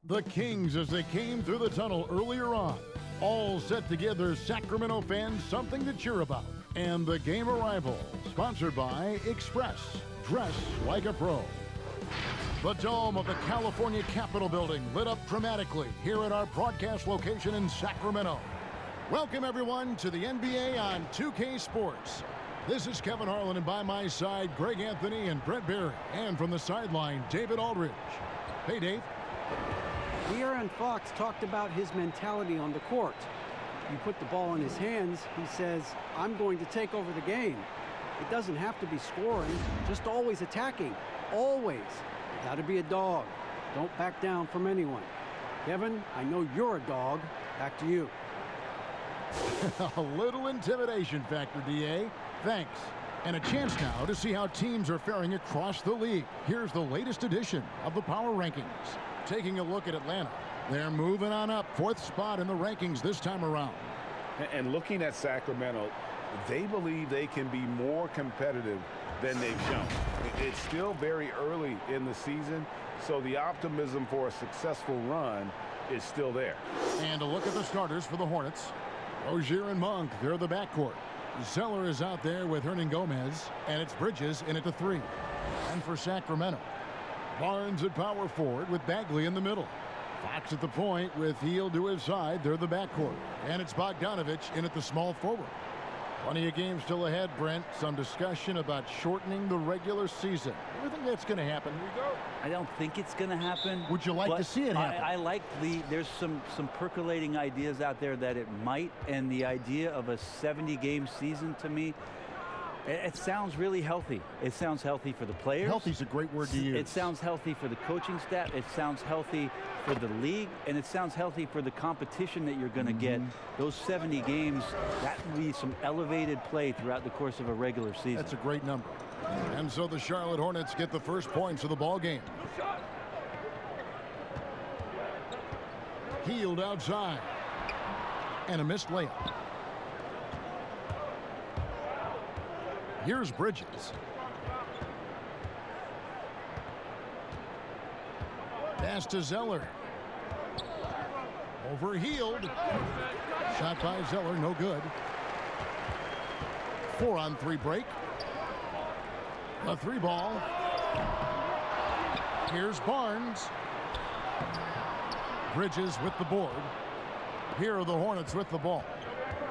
The Kings as they came through the tunnel earlier on, all set to give their Sacramento fans something to cheer about. And the game arrival, sponsored by Express. Dress like a pro. The dome of the California Capitol building lit up dramatically here at our broadcast location in Sacramento. Welcome everyone to the NBA on 2K Sports. This is Kevin Harlan, and by my side, Greg Anthony and Brett Barry. And from the sideline, David Aldridge. Hey, Dave. De'Aaron Fox talked about his mentality on the court. You put the ball in his hands, he says, I'm going to take over the game. It doesn't have to be scoring, just always attacking. Always. You got to be a dog. Don't back down from anyone. Kevin, I know you're a dog. Back to you. A little intimidation factor, DA. Thanks. And a chance now to see how teams are faring across the league. Here's the latest edition of the Power Rankings. Taking a look at Atlanta. They're moving on up, 4th spot in the rankings this time around. And looking at Sacramento, they believe they can be more competitive than they've shown. It's still very early in the season, so the optimism for a successful run is still there. And a look at the starters for the Hornets. Rozier and Monk, they're the backcourt. Zeller is out there with Hernangomez, and it's Bridges in at the 3. And for Sacramento, Barnes at power forward with Bagley in the middle. Fox at the point with Hield to his side. They're the backcourt. And it's Bogdanovich in at the small forward. Plenty of games still ahead, Brent. Some discussion about shortening the regular season. Do you think that's going to happen? Here we go. I don't think it's going to happen. Would you like to see it happen? I like there's some percolating ideas out there that it might, and the idea of a 70-game season to me, it sounds really healthy. It sounds healthy for the players. Healthy's a great word to use. It sounds healthy for the coaching staff. It sounds healthy for the league, and it sounds healthy for the competition that you're going to get. Those 70 games, that would be some elevated play throughout the course of a regular season. That's a great number. And so the Charlotte Hornets get the first points of the ball game. Hield outside. And a missed layup. Here's Bridges. Pass to Zeller. Over Hield. Shot by Zeller, no good. 4-on-3 break. The 3 ball. Here's Barnes. Bridges with the board. Here are the Hornets with the ball.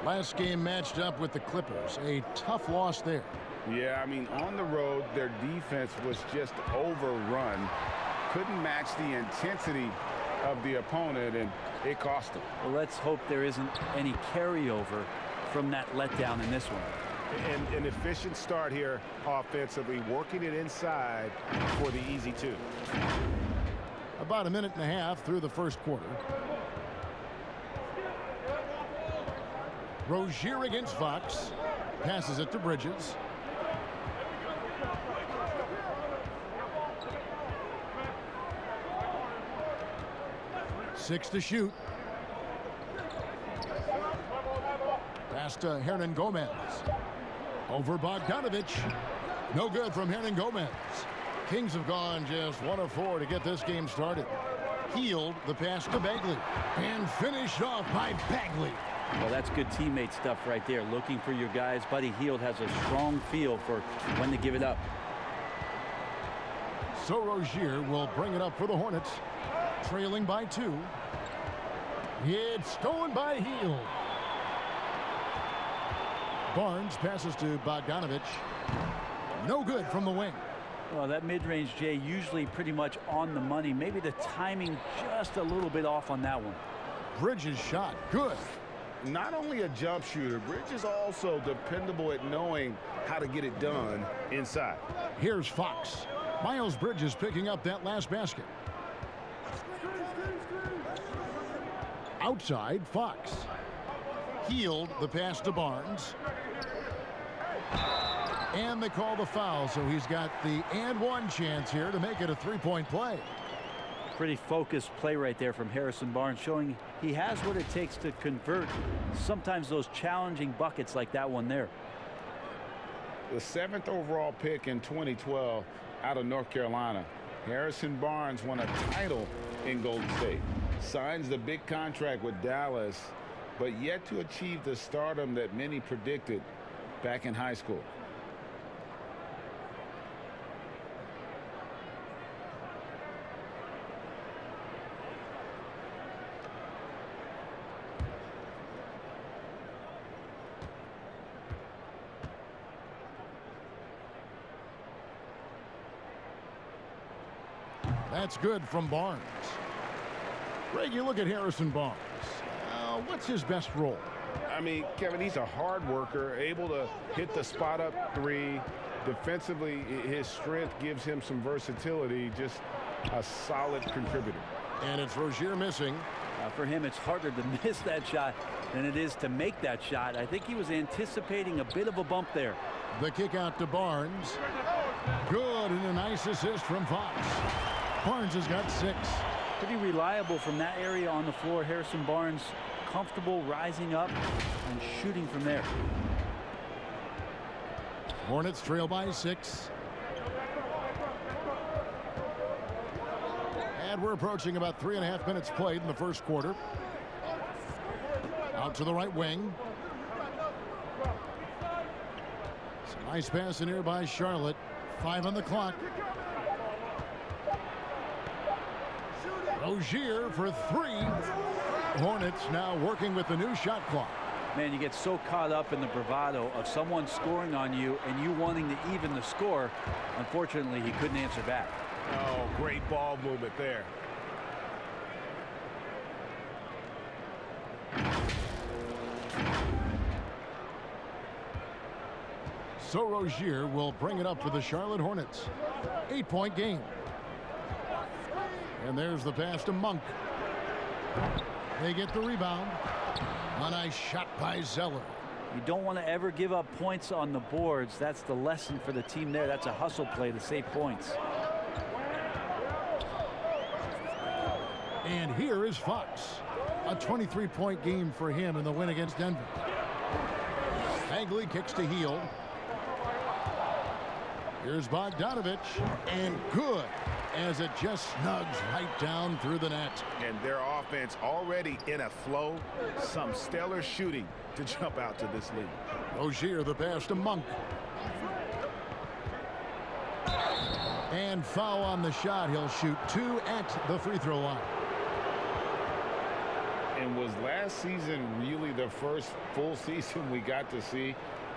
Last game matched up with the Clippers. A tough loss there. Yeah, I mean, on the road, their defense was just overrun. Couldn't match the intensity of the opponent, and it cost them. Well, let's hope there isn't any carryover from that letdown in this one. And an efficient start here offensively, working it inside for the easy 2. About a minute and a half through the first quarter. Rozier against Fox. Passes it to Bridges. Six to shoot. Pass to Hernangomez. Over Bogdanovich. No good from Hernangomez. Kings have gone just 1 of 4 to get this game started. Hield the pass to Bagley. And finished off by Bagley. Well, that's good teammate stuff right there. Looking for your guys. Buddy Hield has a strong feel for when to give it up. So Rozier will bring it up for the Hornets. Trailing by 2. It's stolen by Hield. Barnes passes to Bogdanovich. No good from the wing. Well, that mid-range, Jay, usually pretty much on the money. Maybe the timing just a little bit off on that one. Bridges shot. Good. Not only a jump shooter, Bridges also dependable at knowing how to get it done inside. Here's Fox. Miles Bridges picking up that last basket. Outside, Fox. Hield the pass to Barnes. And they call the foul, so he's got the and-one chance here to make it a 3-point play. Pretty focused play right there from Harrison Barnes, showing he has what it takes to convert sometimes those challenging buckets like that one there. The 7th overall pick in 2012 out of North Carolina. Harrison Barnes won a title in Golden State. Signs the big contract with Dallas, but yet to achieve the stardom that many predicted back in high school. That's good from Barnes. Greg, you look at Harrison Barnes. What's his best role? I mean, Kevin, he's a hard worker, able to hit the spot-up three. Defensively, his strength gives him some versatility, just a solid contributor. And it's Rozier missing. For him, it's harder to miss that shot than it is to make that shot. I think he was anticipating a bit of a bump there. The kick out to Barnes. Good, and a nice assist from Fox. Barnes has got 6. Pretty reliable from that area on the floor. Harrison Barnes comfortable rising up and shooting from there. Hornets trail by 6. And we're approaching about 3.5 minutes played in the first quarter. Out to the right wing. It's a nice pass in here by Charlotte. 5 on the clock. Rozier for 3. Hornets now working with the new shot clock. Man, you get so caught up in the bravado of someone scoring on you and you wanting to even the score. Unfortunately, he couldn't answer back. Oh, great ball movement there. So Rozier will bring it up for the Charlotte Hornets. 8-point game. And there's the pass to Monk. They get the rebound. A nice shot by Zeller. You don't want to ever give up points on the boards. That's the lesson for the team there. That's a hustle play to save points. And here is Fox. A 23-point game for him in the win against Denver. Bagley kicks to Hield. Here's Bogdanovich. And good, as it just snugs right down through the net. And their offense already in a flow. Some stellar shooting to jump out to this lead. Rozier the pass to Monk. And foul on the shot. He'll shoot 2 at the free throw line. And was last season really the first full season we got to see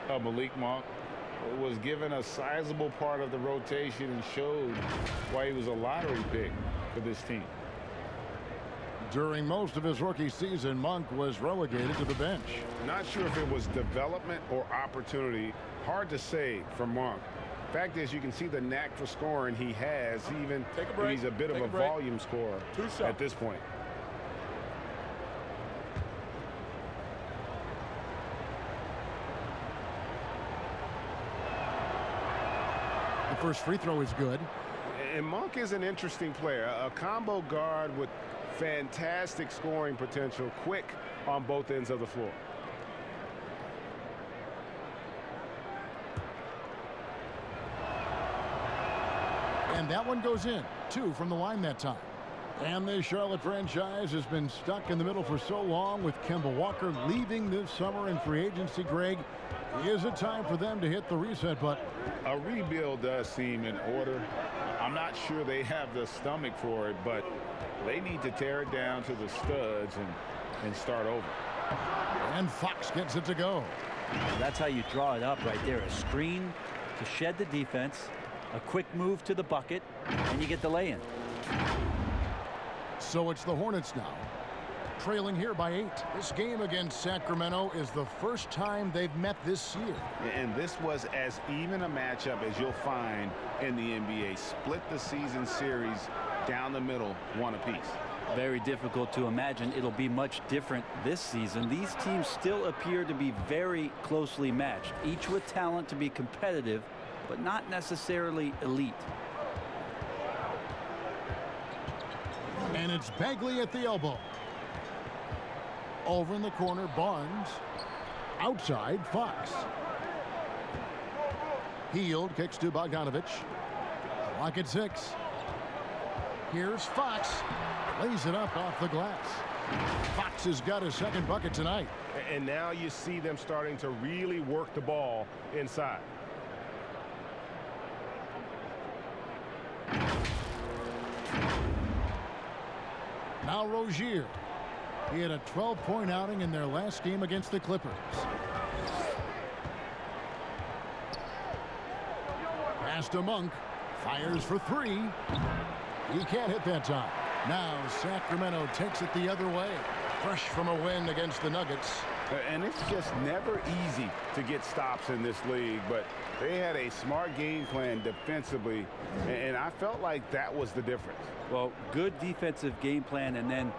of Malik Monk? Was given a sizable part of the rotation and showed why he was a lottery pick for this team. During most of his rookie season, Monk was relegated to the bench. Not sure if it was development or opportunity. Hard to say for Monk. Fact is, you can see the knack for scoring he has, even if he's a bit of a volume scorer at this point. The first free throw is good. And Monk is an interesting player, a combo guard with fantastic scoring potential, quick on both ends of the floor. And that one goes in. 2 from the line that time. And the Charlotte franchise has been stuck in the middle for so long with Kemba Walker leaving this summer in free agency. Greg, is it time for them to hit the reset button? A rebuild does seem in order. I'm not sure they have the stomach for it, but they need to tear it down to the studs and start over. And Fox gets it to go. That's how you draw it up right there. A screen to shed the defense, a quick move to the bucket, and you get the lay-in. So it's the Hornets now, trailing here by 8. This game against Sacramento is the first time they've met this year. And this was as even a matchup as you'll find in the NBA. Split the season series down the middle, 1 apiece. Very difficult to imagine it'll be much different this season. These teams still appear to be very closely matched, each with talent to be competitive, but not necessarily elite. And it's Bagley at the elbow. Over in the corner, Barnes. Outside, Fox. Hield kicks to Bogdanovich. Clock at 6. Here's Fox. Lays it up off the glass. Fox has got his second bucket tonight. And now you see them starting to really work the ball inside. Now Rozier. He had a 12-point outing in their last game against the Clippers. Pass to Monk. Fires for three. He can't hit that time. Now Sacramento takes it the other way. Fresh from a win against the Nuggets. And it's just never easy to get stops in this league, but they had a smart game plan defensively, and I felt like that was the difference. Well, good defensive game plan and then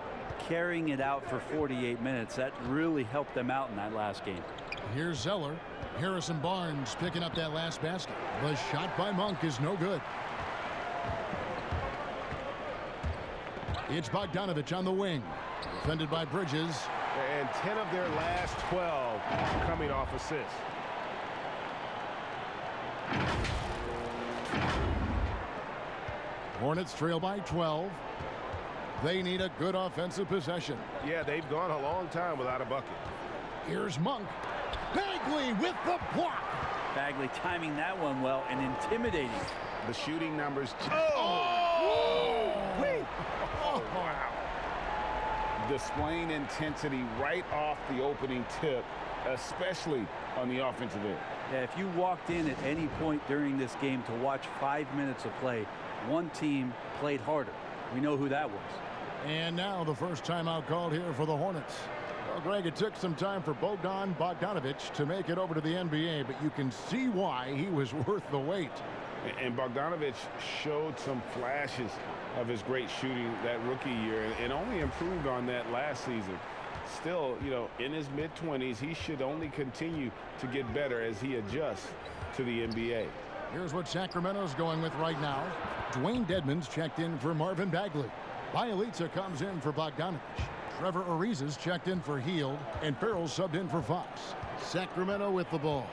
carrying it out for 48 minutes. That really helped them out in that last game. Here's Zeller. Harrison Barnes picking up that last basket. The shot by Monk is no good. It's Bogdanovich on the wing. Defended by Bridges. And 10 of their last 12 coming off assists. Hornets trail by 12. They need a good offensive possession. Yeah, they've gone a long time without a bucket. Here's Monk. Bagley with the block. Bagley timing that one well and intimidating. The shooting numbers. Wow. Displaying intensity right off the opening tip, especially on the offensive end. Yeah, if you walked in at any point during this game to watch 5 minutes of play, one team played harder. We know who that was. And now the first timeout called here for the Hornets. Well, Greg, it took some time for Bogdan Bogdanovich to make it over to the NBA, but you can see why he was worth the wait. And Bogdanovich showed some flashes of his great shooting that rookie year and only improved on that last season. Still, you know, in his mid-20s, he should only continue to get better as he adjusts to the NBA. Here's what Sacramento's going with right now. Dwayne Dedmon's checked in for Marvin Bagley. Bielitsa comes in for Bogdanovich. Trevor Ariza's checked in for Hield, and Farrell subbed in for Fox. Sacramento with the ball.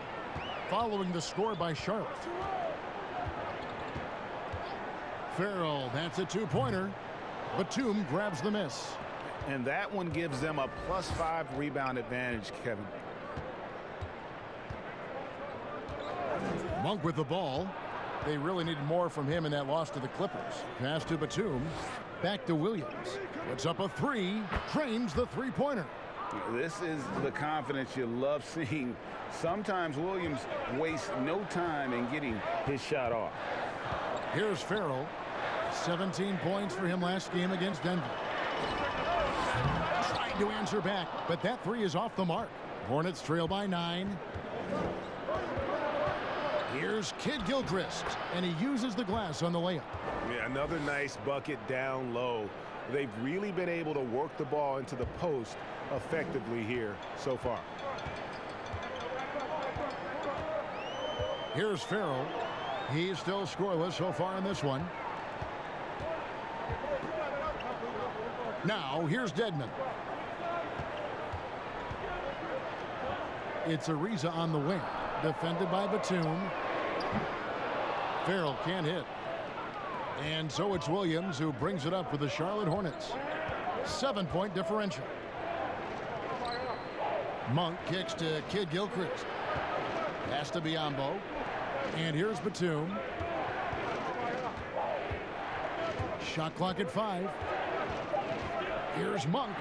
Following the score by Charlotte. Farrell, that's a two-pointer. Batum grabs the miss. And that one gives them a +5 rebound advantage, Kevin. Monk with the ball. They really needed more from him in that loss to the Clippers. Pass to Batum. Back to Williams. Puts up a three. Trains the three-pointer. This is the confidence you love seeing. Sometimes Williams wastes no time in getting his shot off. Here's Farrell. 17 points for him last game against Denver. Trying to answer back, but that three is off the mark. Hornets trail by 9. Here's Kid Gilchrist, and he uses the glass on the layup. Yeah, another nice bucket down low. They've really been able to work the ball into the post effectively here so far. Here's Farrell. He's still scoreless so far in this one. Now, here's Dedmon. It's Ariza on the wing. Defended by Batum. Farrell can't hit. And so it's Williams who brings it up for the Charlotte Hornets. 7-point differential. Monk kicks to Kid Gilchrist. Pass to Biyombo. And here's Batum. Shot clock at 5. Here's Monk.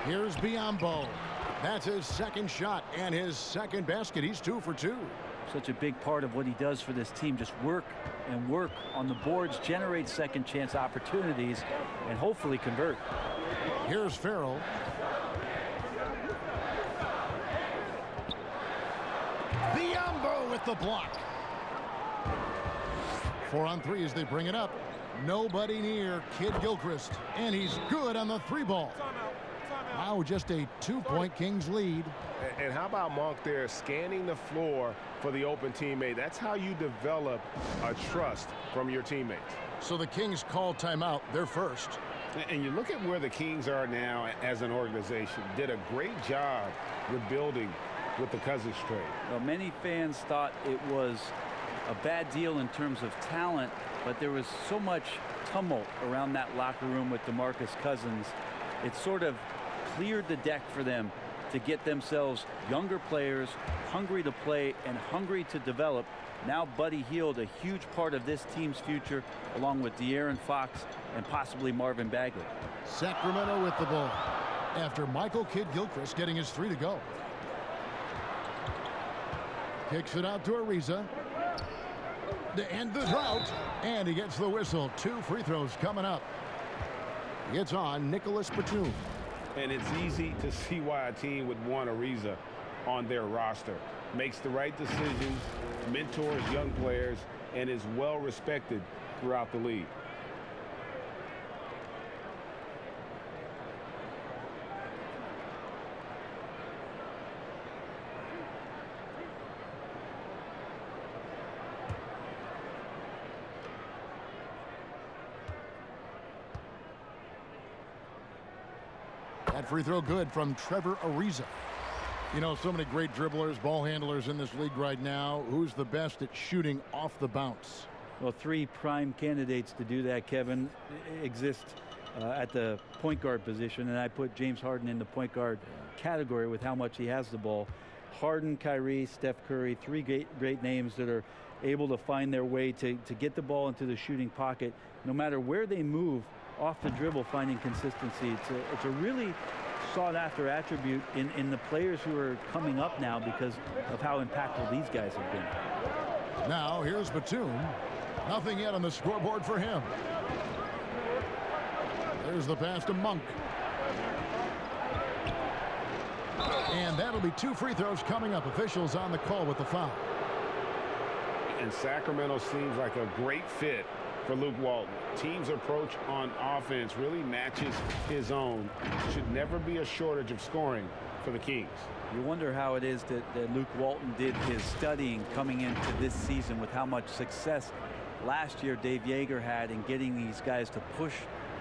Here's Biyombo. That's his second shot and his second basket. He's 2 for 2. Such a big part of what he does for this team. Just work and work on the boards, generate second chance opportunities, and hopefully convert. Here's Farrell. Biyombo with the block. 4 on 3 as they bring it up. Nobody near Kid Gilchrist, and he's good on the 3-ball. Wow, just a 2-point Kings lead. And how about Monk there scanning the floor for the open teammate? That's how you develop a trust from your teammates. So the Kings call timeout. They're first. And you look at where the Kings are now as an organization. Did a great job rebuilding with the Cousins trade. Well, many fans thought it was a bad deal in terms of talent, but there was so much tumult around that locker room with DeMarcus Cousins. It sort of cleared the deck for them to get themselves younger players, hungry to play and hungry to develop. Now Buddy Hield, a huge part of this team's future, along with De'Aaron Fox and possibly Marvin Bagley. Sacramento with the ball after Michael Kidd-Gilchrist getting his 3 to go. Kicks it out to Ariza to end the drought, and he gets the whistle. 2 free throws coming up. It's on Nicholas Batum. And it's easy to see why a team would want Ariza on their roster. Makes the right decisions, mentors young players, and is well respected throughout the league. That free throw good from Trevor Ariza. You know, so many great dribblers, ball handlers in this league right now. Who's the best at shooting off the bounce? Well, 3 prime candidates to do that, Kevin, exist at the point guard position, and I put James Harden in the point guard category with how much he has the ball. Harden, Kyrie, Steph Curry, 3 great names that are able to find their way to get the ball into the shooting pocket. No matter where they move off the dribble, finding consistency. It's a really sought-after attribute in the players who are coming up now because of how impactful these guys have been. Now here's Batum. Nothing yet on the scoreboard for him. There's the pass to Monk. And that'll be 2 free throws coming up. Officials on the call with the foul. And Sacramento seems like a great fit for Luke Walton. Team's approach on offense really matches his own. Should never be a shortage of scoring for the Kings. You wonder how it is that Luke Walton did his studying coming into this season with how much success last year Dave Yeager had in getting these guys to push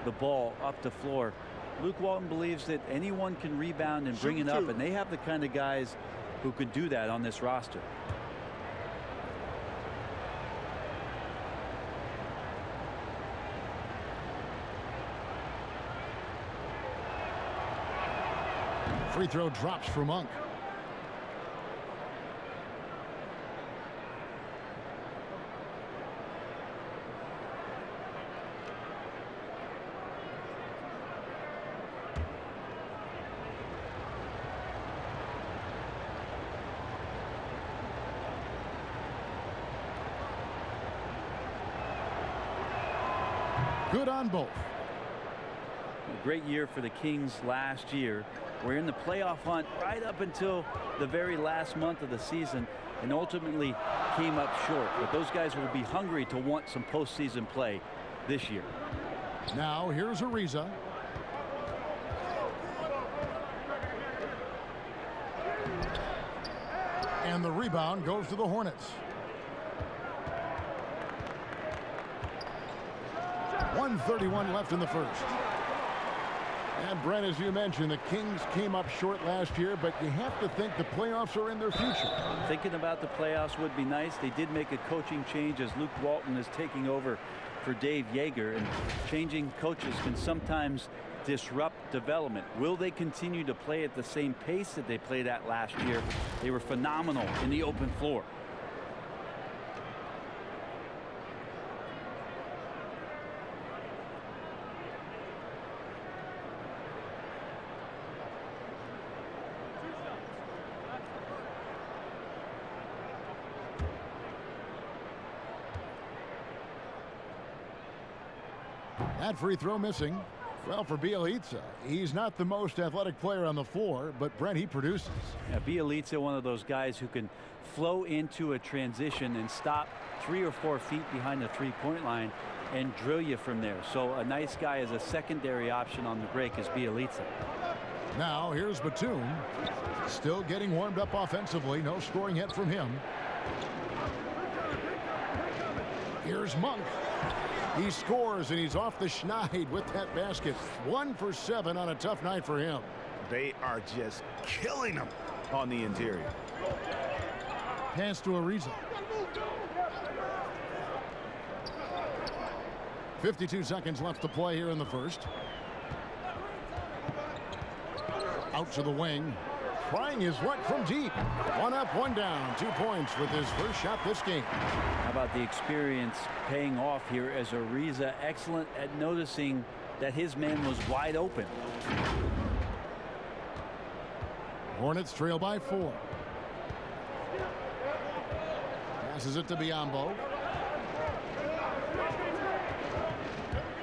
the ball up the floor. Luke Walton believes that anyone can rebound and bring it up, and they have the kind of guys who could do that on this roster. Free throw drops for Monk. Good on both. A great year for the Kings last year. We're in the playoff hunt right up until the very last month of the season and ultimately came up short. But those guys will be hungry to want some postseason play this year. Now here's Ariza. And the rebound goes to the Hornets. 1:31 left in the first. And Brent, as you mentioned, the Kings came up short last year, but you have to think the playoffs are in their future. Thinking about the playoffs would be nice. They did make a coaching change as Luke Walton is taking over for Dave Yeager, and changing coaches can sometimes disrupt development. Will they continue to play at the same pace that they played at last year? They were phenomenal in the open floor. That free throw missing. Well, for Bielitsa, he's not the most athletic player on the floor, but Brent, he produces. Yeah, Bielitsa, one of those guys who can flow into a transition and stop 3 or 4 feet behind the three-point line and drill you from there. So a nice guy as a secondary option on the break is Bielitsa. Now here's Batum. Still getting warmed up offensively. No scoring yet from him. Here's Monk. He scores, and he's off the schneid with that basket. 1 for 7 on a tough night for him. They are just killing him on the interior. Pass to Ariza. 52 seconds left to play here in the first. Out to the wing. Trying his luck from deep. One up, one down. 2 points with his first shot this game. How about the experience paying off here as Ariza excellent at noticing that his man was wide open. Hornets trail by 4. Passes it to Biombo.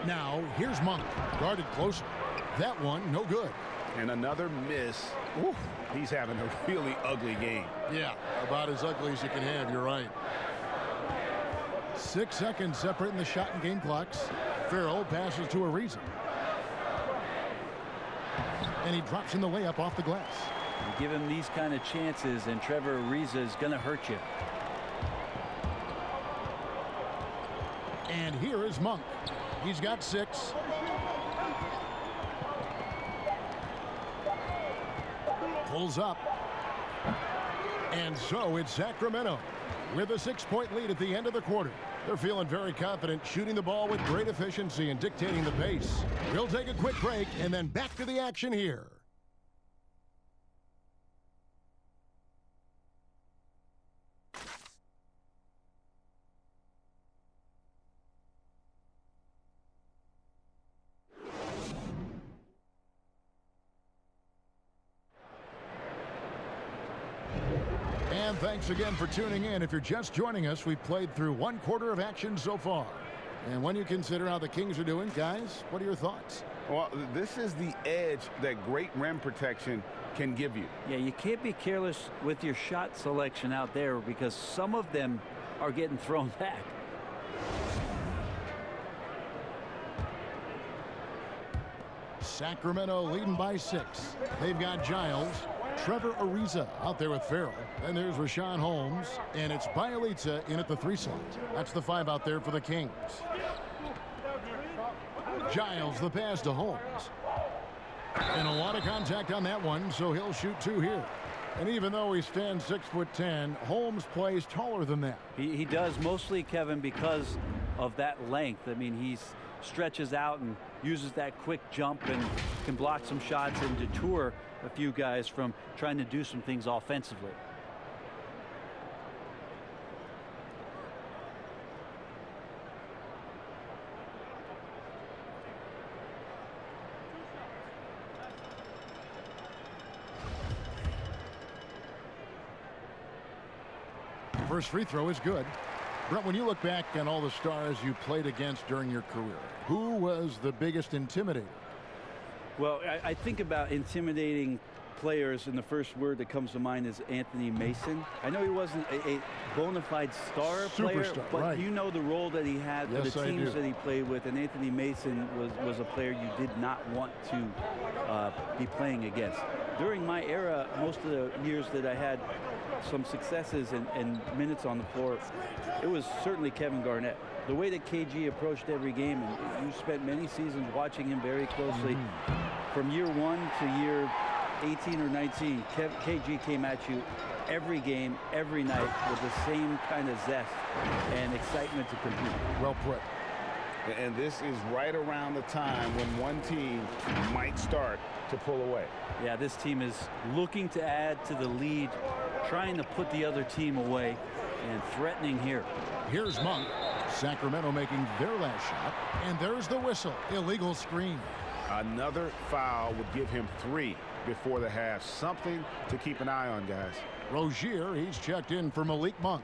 Now, here's Monk. Guarded closer. That one, no good. And another miss. Oof, he's having a really ugly game. Yeah, about as ugly as you can have. You're right. 6 seconds separating the shot and game clocks. Farrell passes to Ariza. And he drops in the layup off the glass. You give him these kind of chances, and Trevor Ariza is going to hurt you. And here is Monk. He's got 6. Pulls up. And so it's Sacramento with a 6-point lead at the end of the quarter. They're feeling very confident, shooting the ball with great efficiency and dictating the pace. We'll take a quick break and then back to the action here. And thanks again for tuning in. If you're just joining us, we've played through 1 quarter of action so far. And when you consider how the Kings are doing, guys, what are your thoughts? Well, this is the edge that great rim protection can give you. Yeah, you can't be careless with your shot selection out there because some of them are getting thrown back. Sacramento leading by 6. They've got Giles. Trevor Ariza out there with Farrell. And there's Rashawn Holmes. And it's Bielitsa in at the 3 slot. That's the 5 out there for the Kings. Giles the pass to Holmes. And a lot of contact on that one, so he'll shoot 2 here. And even though he stands 6'10", Holmes plays taller than that. He does mostly, Kevin, because of that length. I mean, he stretches out and uses that quick jump and can block some shots and detour a few guys from trying to do some things offensively. First free throw is good. Brent, when you look back on all the stars you played against during your career, who was the biggest intimidator? Well, I think about intimidating players, and the first word that comes to mind is Anthony Mason. I know he wasn't a bona fide star player, but right. You know the role that he had for Yes, the teams that he played with, and Anthony Mason was a player you did not want to be playing against. During my era, most of the years that I had some successes and minutes on the floor, it was certainly Kevin Garnett. The way that KG approached every game, and you spent many seasons watching him very closely, from year 1 to year 18 or 19, KG came at you every game, every night with the same kind of zest and excitement to compete. Well put. And this is right around the time when one team might start to pull away. Yeah, this team is looking to add to the lead, trying to put the other team away, and threatening here. Here's Monk. Sacramento making their last shot. And there's the whistle. Illegal screen. Another foul would give him 3 before the half. Something to keep an eye on, guys. Rozier, he's checked in for Malik Monk.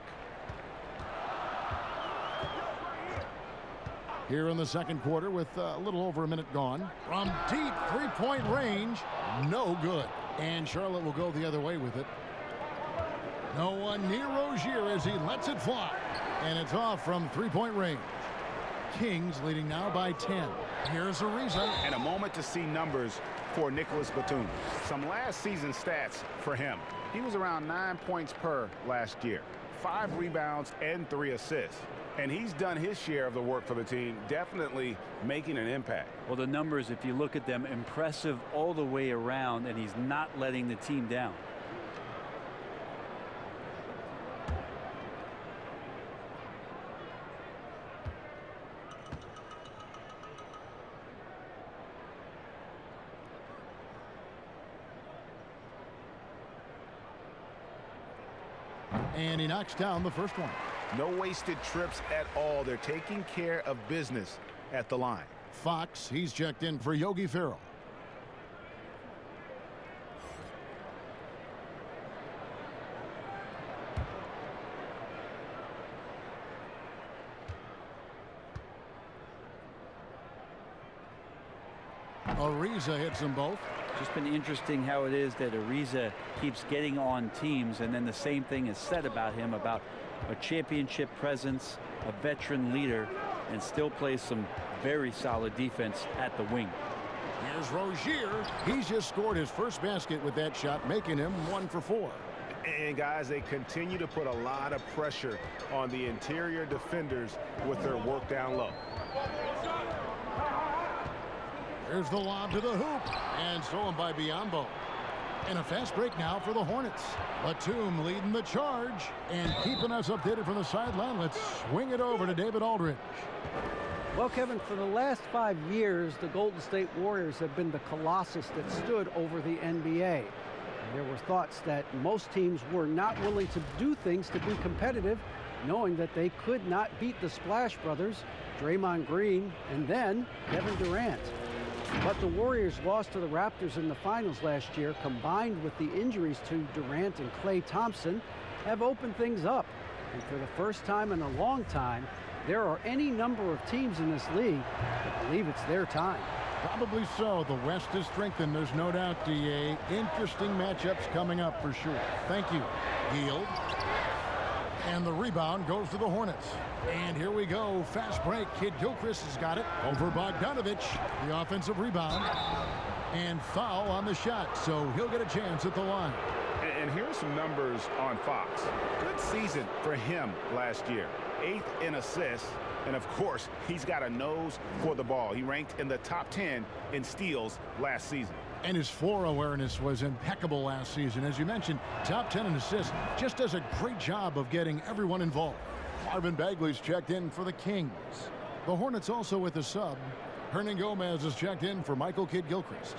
Here in the second quarter with a little over a minute gone. From deep 3-point range, no good. And Charlotte will go the other way with it. No one near Rozier as he lets it fly. And it's off from 3-point range. Kings leading now by 10. Here's Ariza. And a moment to see numbers for Nicholas Batum. Some last season stats for him. He was around 9 points per last year. 5 rebounds and 3 assists. And he's done his share of the work for the team, definitely making an impact. Well, the numbers, if you look at them, impressive all the way around, and he's not letting the team down. And he knocks down the first one. No wasted trips at all. They're taking care of business at the line. Fox, he's checked in for Yogi Ferrell. Ariza hits them both. Just been interesting how it is that Ariza keeps getting on teams, and then the same thing is said about him, about a championship presence, a veteran leader, and still plays some very solid defense at the wing. Here's Rozier. He's just scored his first basket with that shot, making him 1 for 4. And guys, they continue to put a lot of pressure on the interior defenders with their work down low. Here's the lob to the hoop, and stolen by Biyombo. And a fast break now for the Hornets. Batum leading the charge and keeping us updated from the sideline. Let's swing it over to David Aldridge. Well, Kevin, for the last 5 years, the Golden State Warriors have been the colossus that stood over the NBA. There were thoughts that most teams were not willing to do things to be competitive, knowing that they could not beat the Splash Brothers, Draymond Green, and then Kevin Durant. But the Warriors lost to the Raptors in the finals last year, combined with the injuries to Durant and Klay Thompson, have opened things up. And for the first time in a long time, there are any number of teams in this league that believe it's their time. Probably so. The West is strengthened. There's no doubt, DA. Interesting matchups coming up for sure. Thank you. Hield. And the rebound goes to the Hornets. And here we go. Fast break. Kid Gilchrist has got it over Bogdanovich. The offensive rebound. And foul on the shot. So he'll get a chance at the line. And here's some numbers on Fox. Good season for him last year. 8th in assists. And, of course, he's got a nose for the ball. He ranked in the top 10 in steals last season. And his floor awareness was impeccable last season. As you mentioned, top 10 in assists. Just does a great job of getting everyone involved. Marvin Bagley's checked in for the Kings. The Hornets also with a sub. Hernan Gomez is checked in for Michael Kidd-Gilchrist.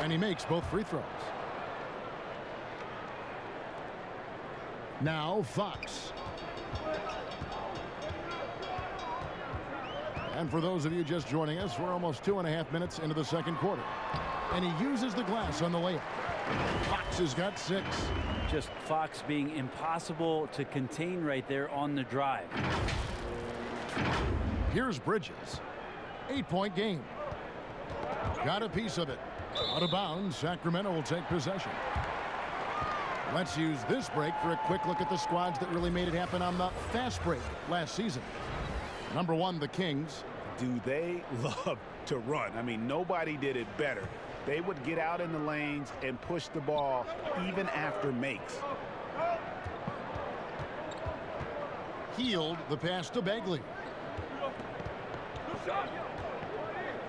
And he makes both free throws. Now Fox. And for those of you just joining us, we're almost 2.5 minutes into the second quarter. And he uses the glass on the layup. Fox has got 6. Just Fox being impossible to contain right there on the drive. Here's Bridges. 8-point game. Got a piece of it. Out of bounds, Sacramento will take possession. Let's use this break for a quick look at the squads that really made it happen on the fast break last season. Number 1, the Kings. Do they love to run? I mean, nobody did it better. They would get out in the lanes and push the ball even after makes. Hield the pass to Bagley.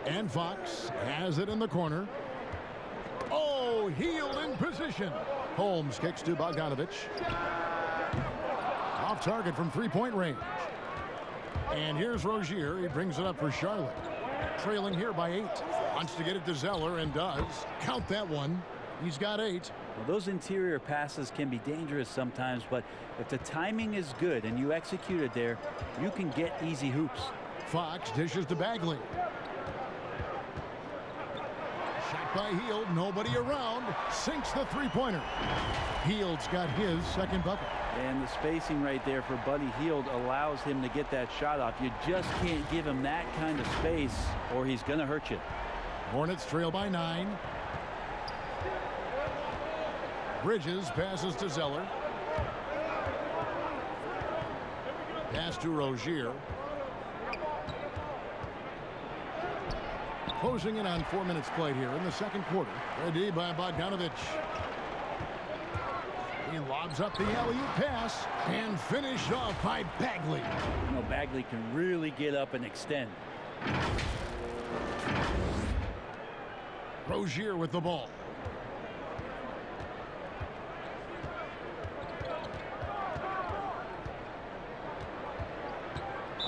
And Fox has it in the corner. Oh, Hield in position. Holmes kicks to Bogdanovich. Off target from 3-point range. And here's Rozier. He brings it up for Charlotte. Trailing here by 8. Wants to get it to Zeller and does. Count that one. He's got 8. Well, those interior passes can be dangerous sometimes, but if the timing is good and you execute it there, you can get easy hoops. Fox dishes to Bagley. Shot by Hield. Nobody around. Sinks the 3-pointer. Hield's got his second bucket. And the spacing right there for Buddy Hield allows him to get that shot off. You just can't give him that kind of space or he's going to hurt you. Hornets trail by 9. Bridges passes to Zeller. Pass to Rozier. Closing in on 4 minutes played here in the second quarter. Ready by Bogdanovich. He lobs up the alley-oop pass and finished off by Bagley. You know, Bagley can really get up and extend. Rozier with the ball.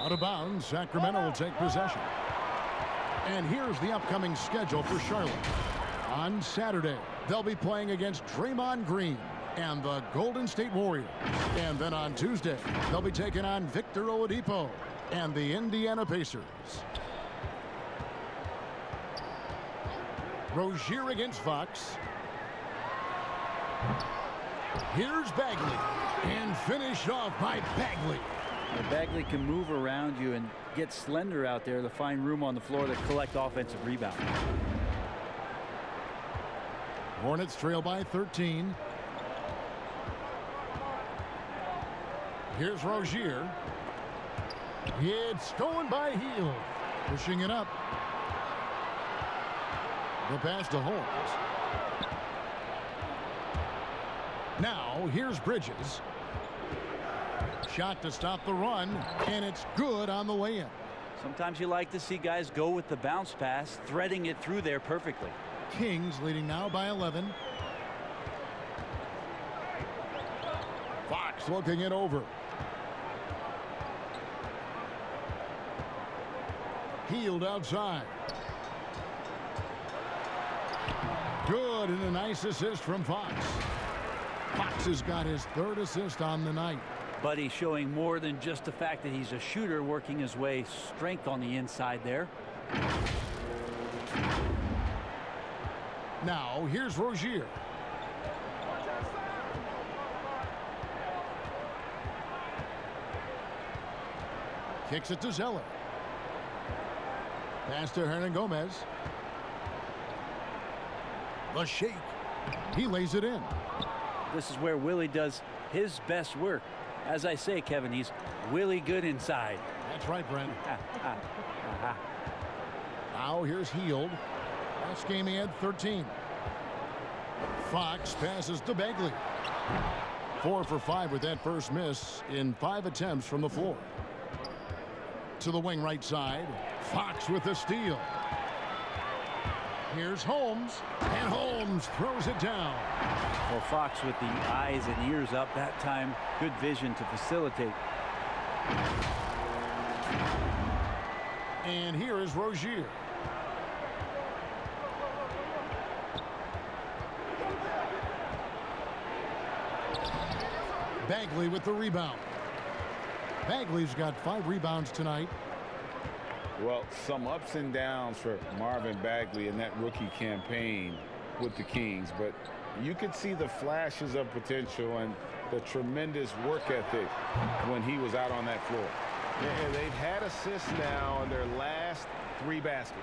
Out of bounds, Sacramento will take possession. And here's the upcoming schedule for Charlotte. On Saturday, they'll be playing against Draymond Green and the Golden State Warriors. And then on Tuesday, they'll be taking on Victor Oladipo and the Indiana Pacers. Rozier against Fox. Here's Bagley, and finished off by Bagley. Bagley can move around you and get slender out there to find room on the floor to collect offensive rebounds. Hornets trail by 13. Here's Rozier. It's stolen by Hield. Pushing it up. The pass to Holmes. Now, here's Bridges. Shot to stop the run, and it's good on the way in. Sometimes you like to see guys go with the bounce pass, threading it through there perfectly. Kings leading now by 11. Fox looking it over. Hield outside. Good, and a nice assist from Fox. Fox has got his third assist on the night. But he's showing more than just the fact that he's a shooter, working his way strength on the inside there. Now, here's Rozier. Kicks it to Zeller. Pass to Hernan Gomez. The shake. He lays it in. This is where Willie does his best work. As I say, Kevin, he's Willie good inside. That's right, Brent. Now here's Hield. Last game he had 13. Fox passes to Bagley. 4 for 5 with that first miss in 5 attempts from the floor. To the wing right side. Fox with the steal. Here's Holmes, and Holmes throws it down. Well, Fox with the eyes and ears up that time. Good vision to facilitate. And here is Rozier. Bagley with the rebound. Bagley's got 5 rebounds tonight. Well, some ups and downs for Marvin Bagley in that rookie campaign with the Kings, but you could see the flashes of potential and the tremendous work ethic when he was out on that floor. And they've had assists now on their last 3 baskets.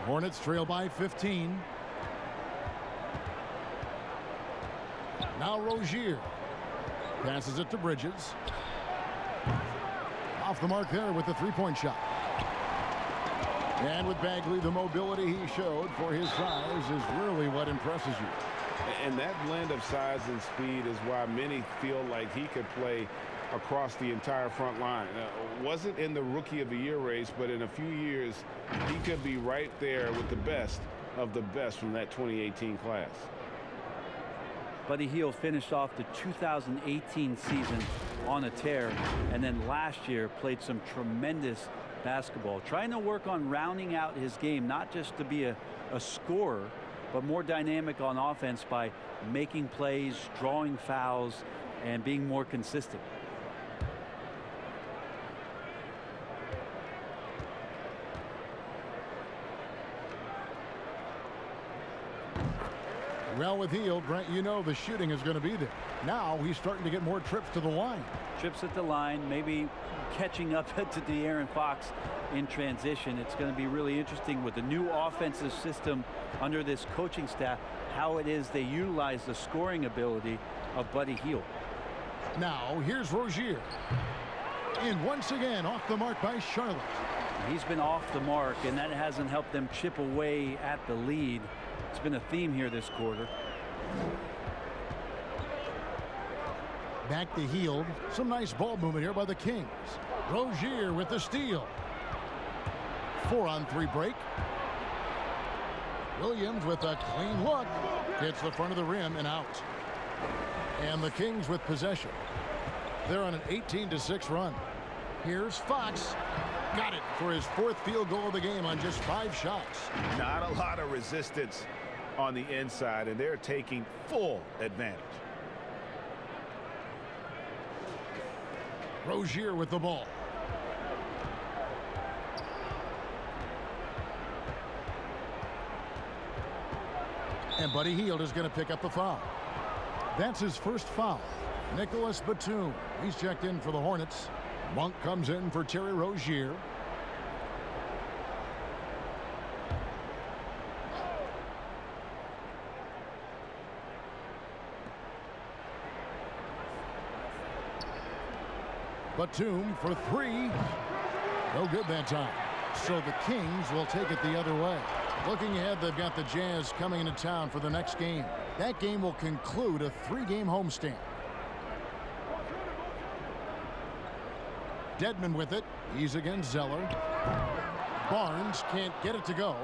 Hornets trail by 15. Now Rozier. Passes it to Bridges. Off the mark there with the 3-point shot. And with Bagley, the mobility he showed for his size is really what impresses you. And that blend of size and speed is why many feel like he could play across the entire front line. Wasn't in the Rookie of the Year race, but in a few years, he could be right there with the best of the best from that 2018 class. Buddy Hield finished off the 2018 season on a tear, and then last year played some tremendous basketball, trying to work on rounding out his game, not just to be a scorer, but more dynamic on offense by making plays, drawing fouls, and being more consistent. Well, with Hield, Brent, you know the shooting is going to be there. Now he's starting to get more trips to the line. Trips at the line, maybe catching up to De'Aaron Fox in transition. It's going to be really interesting with the new offensive system under this coaching staff, how it is they utilize the scoring ability of Buddy Hield. Now here's Rozier. And once again off the mark by Charlotte. He's been off the mark, and that hasn't helped them chip away at the lead. It's been a theme here this quarter. Back to Hield. Some nice ball movement here by the Kings. Rozier with the steal. 4-on-3 break. Williams with a clean look. Hits the front of the rim and out. And the Kings with possession. They're on an 18-6 run. Here's Fox. Got it for his 4th field goal of the game on just 5 shots. Not a lot of resistance on the inside, and they're taking full advantage. Rozier with the ball. And Buddy Hield is going to pick up the foul. That's his first foul. Nicholas Batum. He's checked in for the Hornets. Monk comes in for Terry Rozier. Batum for 3. No good that time. So the Kings will take it the other way. Looking ahead, they've got the Jazz coming into town for the next game. That game will conclude a 3-game homestand. Dedmon with it. He's against Zeller. Barnes can't get it to go.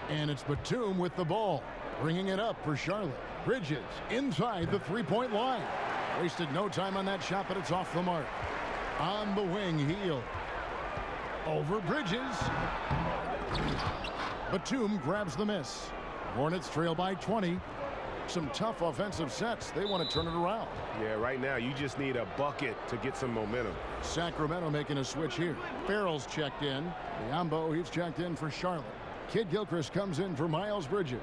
And it's Batum with the ball. Bringing it up for Charlotte. Bridges inside the 3-point line. Wasted no time on that shot, but it's off the mark. On the wing, Hield. Over Bridges. Batum grabs the miss. Hornets trail by 20. Some tough offensive sets. They want to turn it around. Yeah, right now you just need a bucket to get some momentum. Sacramento making a switch here. Farrell's checked in. Biombo, he's checked in for Charlotte. Kid Gilchrist comes in for Miles Bridges.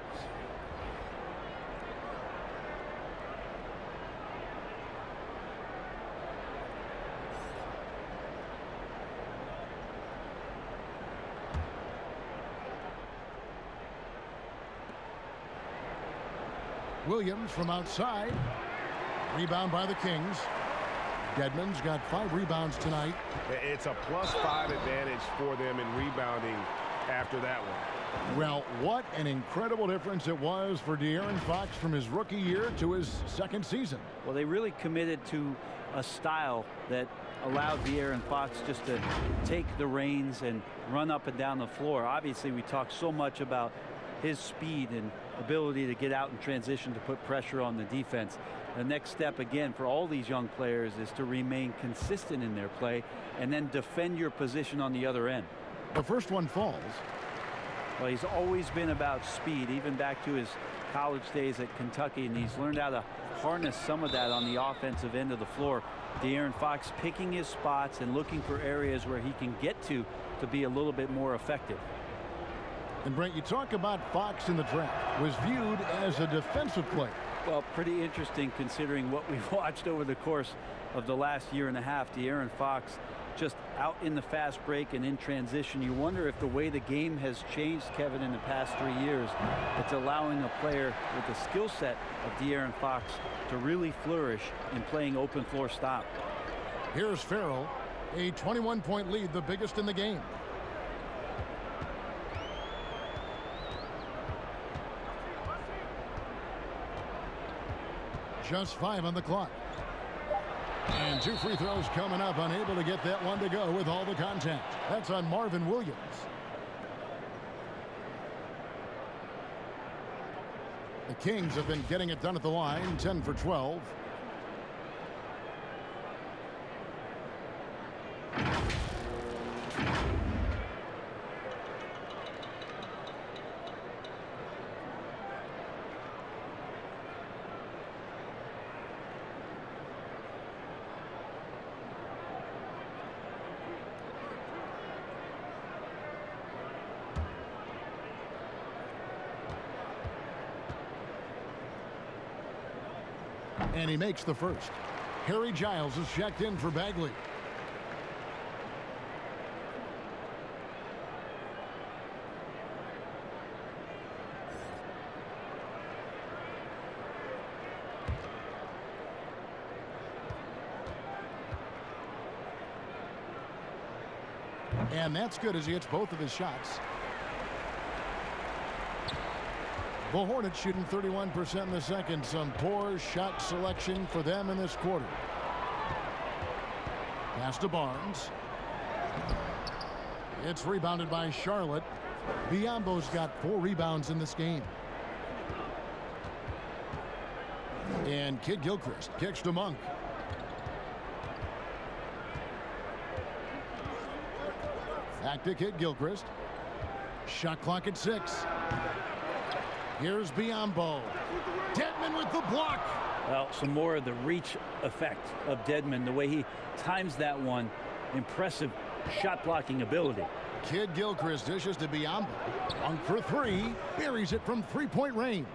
Williams from outside. Rebound by the Kings. Dedmon's got 5 rebounds tonight. It's a +5 advantage for them in rebounding after that one. Well, what an incredible difference it was for De'Aaron Fox from his rookie year to his 2nd season. Well, they really committed to a style that allowed De'Aaron Fox just to take the reins and run up and down the floor. Obviously, we talk so much about his speed and ability to get out in transition to put pressure on the defense. The next step again for all these young players is to remain consistent in their play and then defend your position on the other end. The first one falls. Well, he's always been about speed, even back to his college days at Kentucky, and he's learned how to harness some of that on the offensive end of the floor. De'Aaron Fox picking his spots and looking for areas where he can get to be a little bit more effective. And Brent, you talk about Fox in the draft was viewed as a defensive player. Well, pretty interesting considering what we've watched over the course of the last year and a half. De'Aaron Fox just out in the fast break and in transition. You wonder if the way the game has changed, Kevin, in the past 3 years, it's allowing a player with the skill set of De'Aaron Fox to really flourish in playing open floor stop. Here's Farrell, a 21-point lead, the biggest in the game. Just 5 on the clock. And 2 free throws coming up, unable to get that one to go with all the contact. That's on Marvin Williams. The Kings have been getting it done at the line, 10 for 12. And he makes the first. Harry Giles is checked in for Bagley. And that's good as he hits both of his shots. The Hornets shooting 31% in the second. Some poor shot selection for them in this quarter. Pass to Barnes. It's rebounded by Charlotte. Biombo's got 4 rebounds in this game. And Kid Gilchrist kicks to Monk. Back to Kid Gilchrist. Shot clock at 6. Here's Biombo. Dedmon with the block. Well, some more of the reach effect of Dedmon, the way he times that one. Impressive shot blocking ability. Kid Gilchrist dishes to Biombo. Monk for 3. Buries it from 3-point range.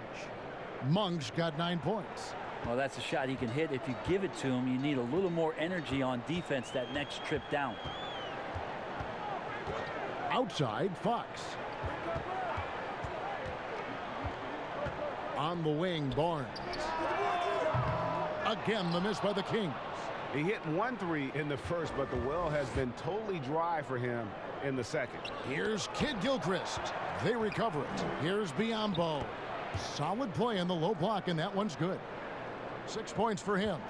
Monk's got 9 points. Well, that's a shot he can hit. If you give it to him, you need a little more energy on defense that next trip down. Outside, Fox. On the wing, Barnes. Again, the miss by the Kings. He hit 1 3 in the first, but the well has been totally dry for him in the second. Here's Kid Gilchrist. They recover it. Here's Biombo. Solid play in the low block, and that one's good. 6 points for him.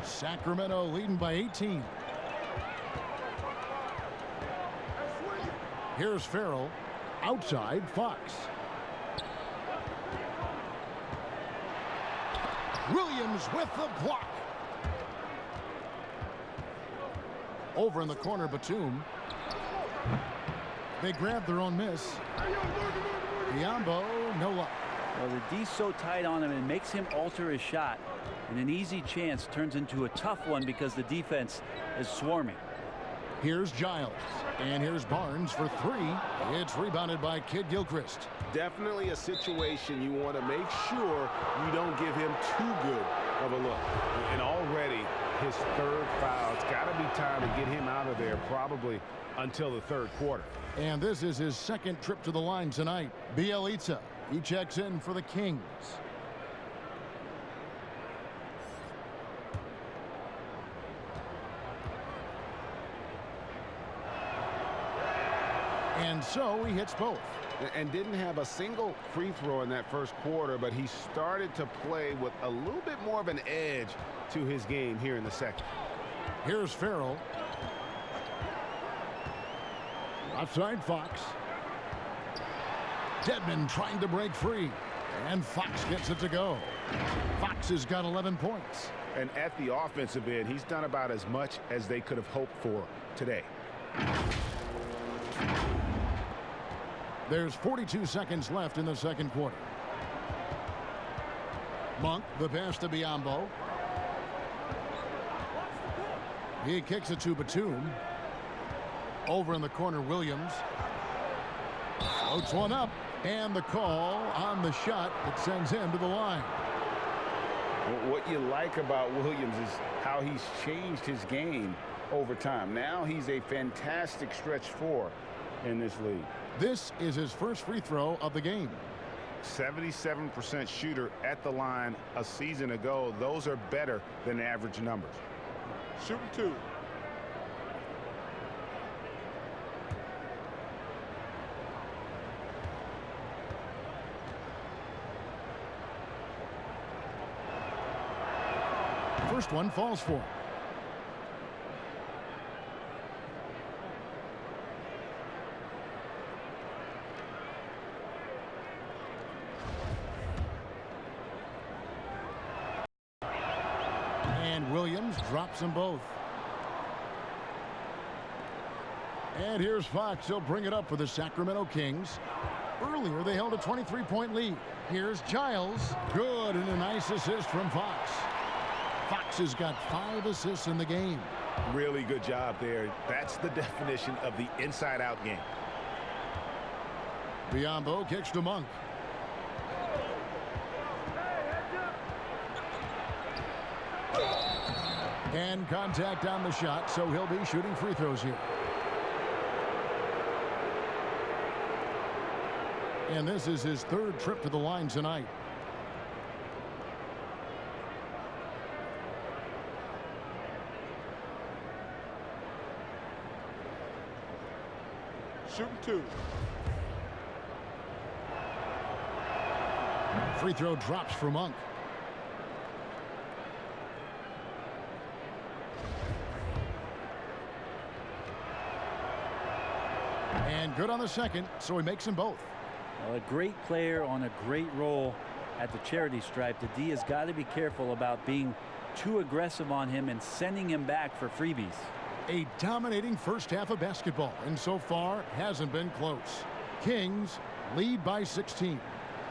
Sacramento leading by 18. Here's Farrell. Outside, Fox. Williams with the block. Over in the corner, Batum. They grab their own miss. Biombo, no luck. Well, the D's so tight on him, it makes him alter his shot. And an easy chance turns into a tough one because the defense is swarming. Here's Giles. And here's Barnes for 3. It's rebounded by Kid Gilchrist. Definitely a situation you want to make sure you don't give him too good of a look. And already his 3rd foul. It's got to be time to get him out of there probably until the 3rd quarter. And this is his 2nd trip to the line tonight. Bielitsa, he checks in for the Kings. And so he hits both. And didn't have a single free throw in that first quarter, but he started to play with a little bit more of an edge to his game here in the second. Here's Farrell. Outside, Fox. Dedmon trying to break free. And Fox gets it to go. Fox has got 11 points. And at the offensive end, he's done about as much as they could have hoped for today. There's 42 seconds left in the 2nd quarter. Monk, the pass to Biombo. He kicks it to Batum. Over in the corner, Williams. Floats one up. And the call on the shot that sends him to the line. What you like about Williams is how he's changed his game over time. Now he's a fantastic stretch 4 in this league. This is his first free throw of the game. 77% shooter at the line a season ago. Those are better than average numbers. Shooting 2. First one falls for him. And Williams drops them both. And here's Fox. He'll bring it up for the Sacramento Kings. Earlier, they held a 23-point lead. Here's Giles. Good, and a nice assist from Fox. Fox has got 5 assists in the game. Really good job there. That's the definition of the inside-out game. Biombo kicks to Monk. And contact on the shot, so he'll be shooting free throws here. And this is his 3rd trip to the line tonight. Shooting 2. Free throw drops for Monk. And good on the second, so he makes them both. Well, a great player on a great role at the charity stripe. The D has got to be careful about being too aggressive on him and sending him back for freebies. A dominating first half of basketball, and so far hasn't been close. Kings lead by 16.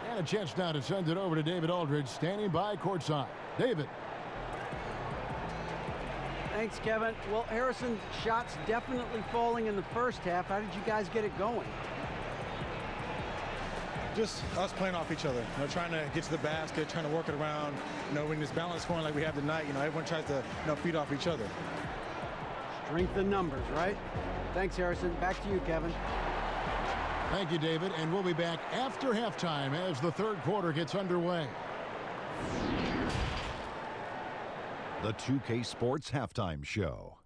And a chance now to send it over to David Aldridge, standing by courtside. David. Thanks, Kevin. Well, Harrison's shots definitely falling in the first half. How did you guys get it going? Just us playing off each other, trying to get to the basket, trying to work it around. When this balance scoring like we have tonight, everyone tries to feed off each other. Strength in numbers, right? Thanks, Harrison. Back to you, Kevin. Thank you, David, and we'll be back after halftime as the third quarter gets underway. The 2K Sports Halftime Show.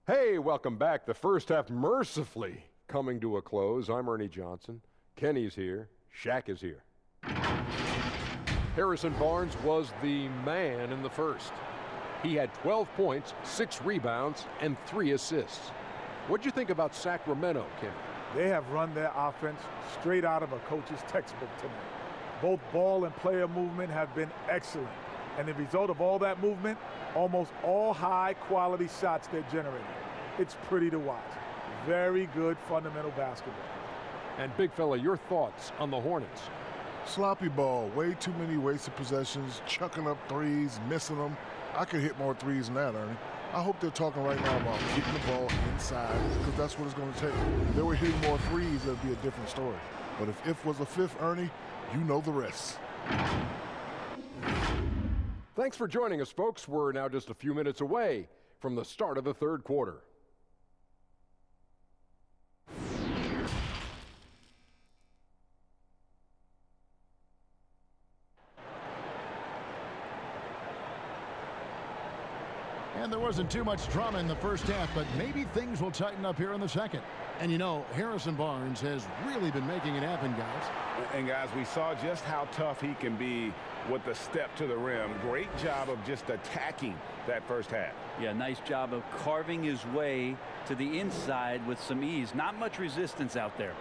Hey, welcome back. The first half mercifully coming to a close. I'm Ernie Johnson. Kenny's here. Shaq is here. Harrison Barnes was the man in the first. He had 12 points, 6 rebounds, and 3 assists. What'd you think about Sacramento, Kenny? They have run their offense straight out of a coach's textbook tonight. Both ball and player movement have been excellent. And the result of all that movement, almost all high-quality shots they're generating. It's pretty to watch. Very good fundamental basketball. And big fella, your thoughts on the Hornets? Sloppy ball, way too many wasted possessions, chucking up threes, missing them. I could hit more threes than that, Ernie. I hope they're talking right now about getting the ball inside, because that's what it's going to take. If they were hitting more threes, it would be a different story. But if was a fifth, Ernie, you know the rest. Thanks for joining us, folks. We're now just a few minutes away from the start of the third quarter. And there wasn't too much drama in the first half, but maybe things will tighten up here in the second. And Harrison Barnes has really been making it happen, guys. And guys, we saw just how tough he can be with the step to the rim. Great job of just attacking that first half. Yeah, nice job of carving his way to the inside with some ease. Not much resistance out there.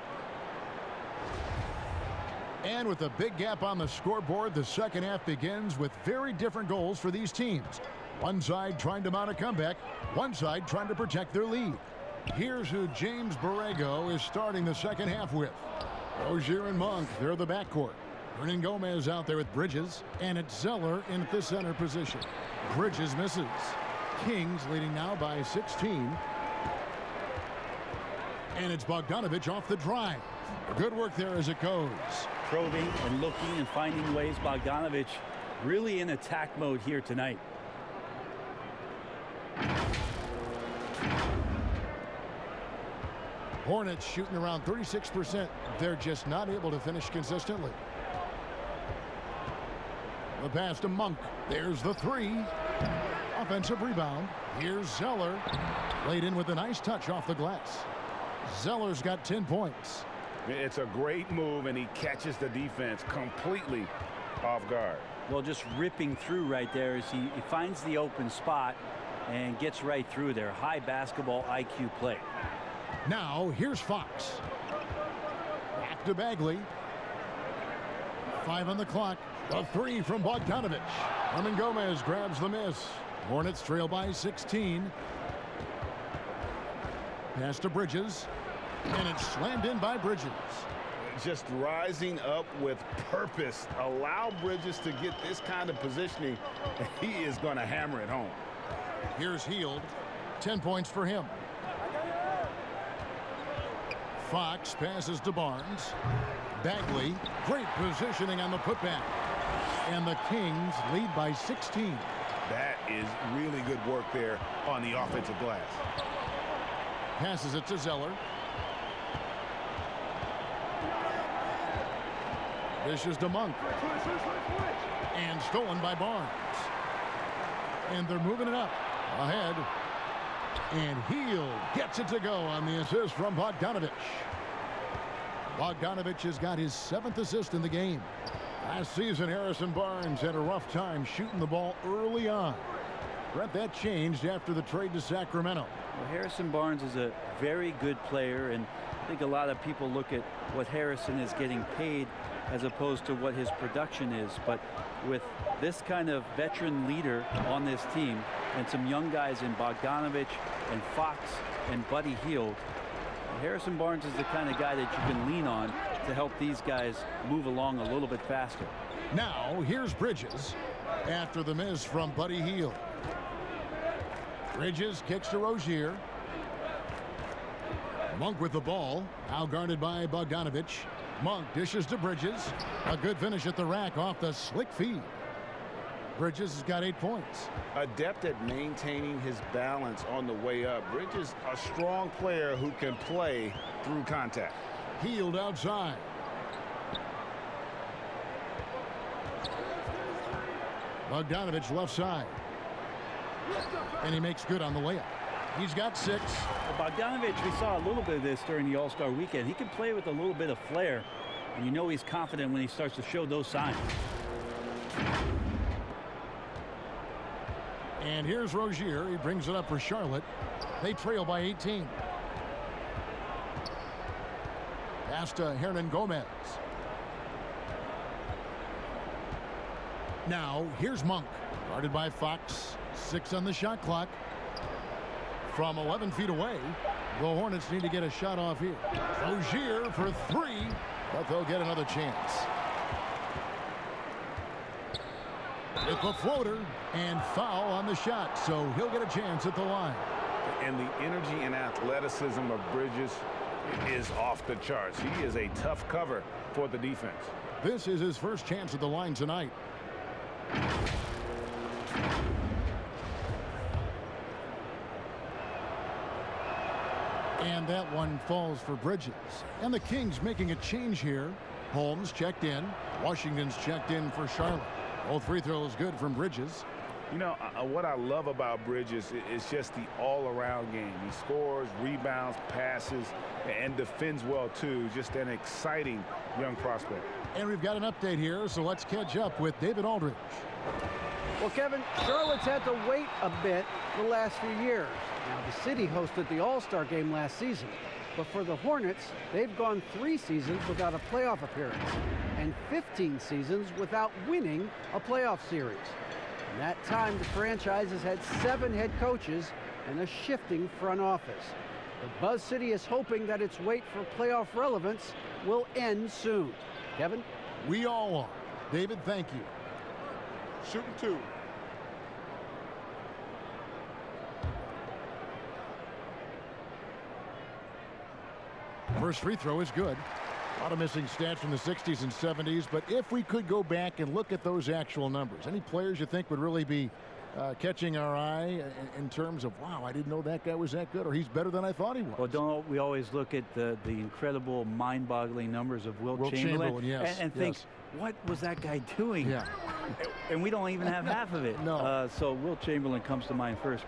And with a big gap on the scoreboard, the second half begins with very different goals for these teams. One side trying to mount a comeback, one side trying to protect their lead. Here's who James Borrego is starting the second half with. Rozier and Monk, they're the backcourt. Hernan Gomez out there with Bridges, and it's Zeller in the center position. Bridges misses. Kings leading now by 16. And it's Bogdanovich off the drive. Good work there as it goes. Probing and looking and finding ways. Bogdanovich really in attack mode here tonight. Hornets shooting around 36%. They're just not able to finish consistently. The pass to Monk. There's the three. Offensive rebound. Here's Zeller. Laid in with a nice touch off the glass. Zeller's got 10 points. It's a great move, and he catches the defense completely off guard. Well, just ripping through right there as he finds the open spot and gets right through there. High basketball IQ play. Now, here's Fox. Back to Bagley. 5 on the clock. The three from Bogdanovich. Hernan Gomez grabs the miss. Hornets trail by 16. Pass to Bridges. And it's slammed in by Bridges. Just rising up with purpose. Allow Bridges to get this kind of positioning, and he is going to hammer it home. Here's Hield. 10 points for him. Fox passes to Barnes. Bagley, great positioning on the putback. And the Kings lead by 16. That is really good work there on the offensive glass. Passes it to Zeller. This is to Monk. And stolen by Barnes. And they're moving it up. Ahead. And Hield gets it to go on the assist from Bogdanovich. Bogdanovich has got his 7th assist in the game. Last season, Harrison Barnes had a rough time shooting the ball early on. Brett, that changed after the trade to Sacramento. Well, Harrison Barnes is a very good player, and I think a lot of people look at what Harrison is getting paid as opposed to what his production is. But with this kind of veteran leader on this team and some young guys in Bogdanovich and Fox and Buddy Hield, Harrison Barnes is the kind of guy that you can lean on to help these guys move along a little bit faster. Now here's Bridges after the miss from Buddy Hield. Bridges kicks to Rozier. Monk with the ball, now guarded by Bogdanovich. Monk dishes to Bridges. A good finish at the rack off the slick feed. Bridges has got 8 points. Adept at maintaining his balance on the way up. Bridges, a strong player who can play through contact. Hield outside. Bogdanovich left side. And he makes good on the layup. He's got 6. Well, Bogdanovich, we saw a little bit of this during the All-Star weekend. He can play with a little bit of flair, and you know he's confident when he starts to show those signs. And here's Rozier. He brings it up for Charlotte. They trail by 18. Pass to Hernan Gomez. Now here's Monk, guarded by Fox. 6 on the shot clock. From 11 feet away, the Hornets need to get a shot off here. Rozier for 3, but they'll get another chance. With the floater and foul on the shot, so he'll get a chance at the line. And the energy and athleticism of Bridges is off the charts. He is a tough cover for the defense. This is his first chance at the line tonight. And that one falls for Bridges. And the Kings making a change here. Holmes checked in. Washington's checked in for Charlotte. Both free throws good from Bridges. You know, what I love about Bridges is just the all-around game. He scores, rebounds, passes, and defends well, too. Just an exciting young prospect. And we've got an update here, so let's catch up with David Aldridge. Well, Kevin, Charlotte's had to wait a bit the last few years. Now, the city hosted the All-Star game last season. But for the Hornets, they've gone 3 seasons without a playoff appearance and 15 seasons without winning a playoff series. In that time, the franchise has had 7 head coaches and a shifting front office. But Buzz City is hoping that its wait for playoff relevance will end soon. Kevin? We all are. David, thank you. Shooting 2. First free throw is good. A lot of missing stats from the 60s and 70s, but if we could go back and look at those actual numbers, any players you think would really be catching our eye in terms of, wow, I didn't know that guy was that good, or he's better than I thought he was? Well, don't we always look at the incredible, mind-boggling numbers of Wilt Chamberlain yes, and think, what was that guy doing? Yeah. And we don't even have half of it. No. So Wilt Chamberlain comes to mind first.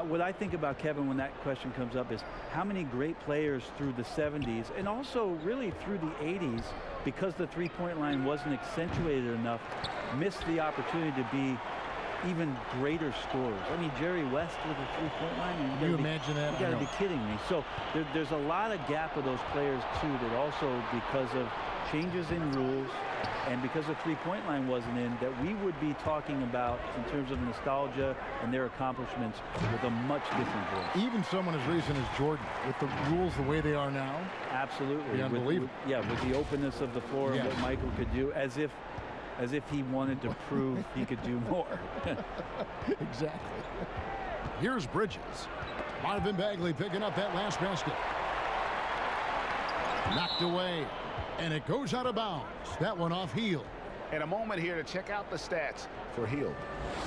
What I think about, Kevin, when that question comes up is how many great players through the 70s and also really through the 80s, because the three-point line wasn't accentuated enough, missed the opportunity to be even greater scorers. I mean, Jerry West with a three-point line. Can you imagine that? You got to be kidding me. So there's a lot of gap of those players, too, that also because of changes in rules and because the three-point line wasn't in, that we would be talking about in terms of nostalgia and their accomplishments with a much different voice. Even someone as recent as Jordan, with the rules the way they are now. Absolutely. Unbelievable. With the openness of the floor and what Michael could do, as if he wanted to prove he could do more. Exactly. Here's Bridges. Marvin Bagley picking up that last basket. Knocked away. And it goes out of bounds. That one off Hield. And a moment here to check out the stats for Hield.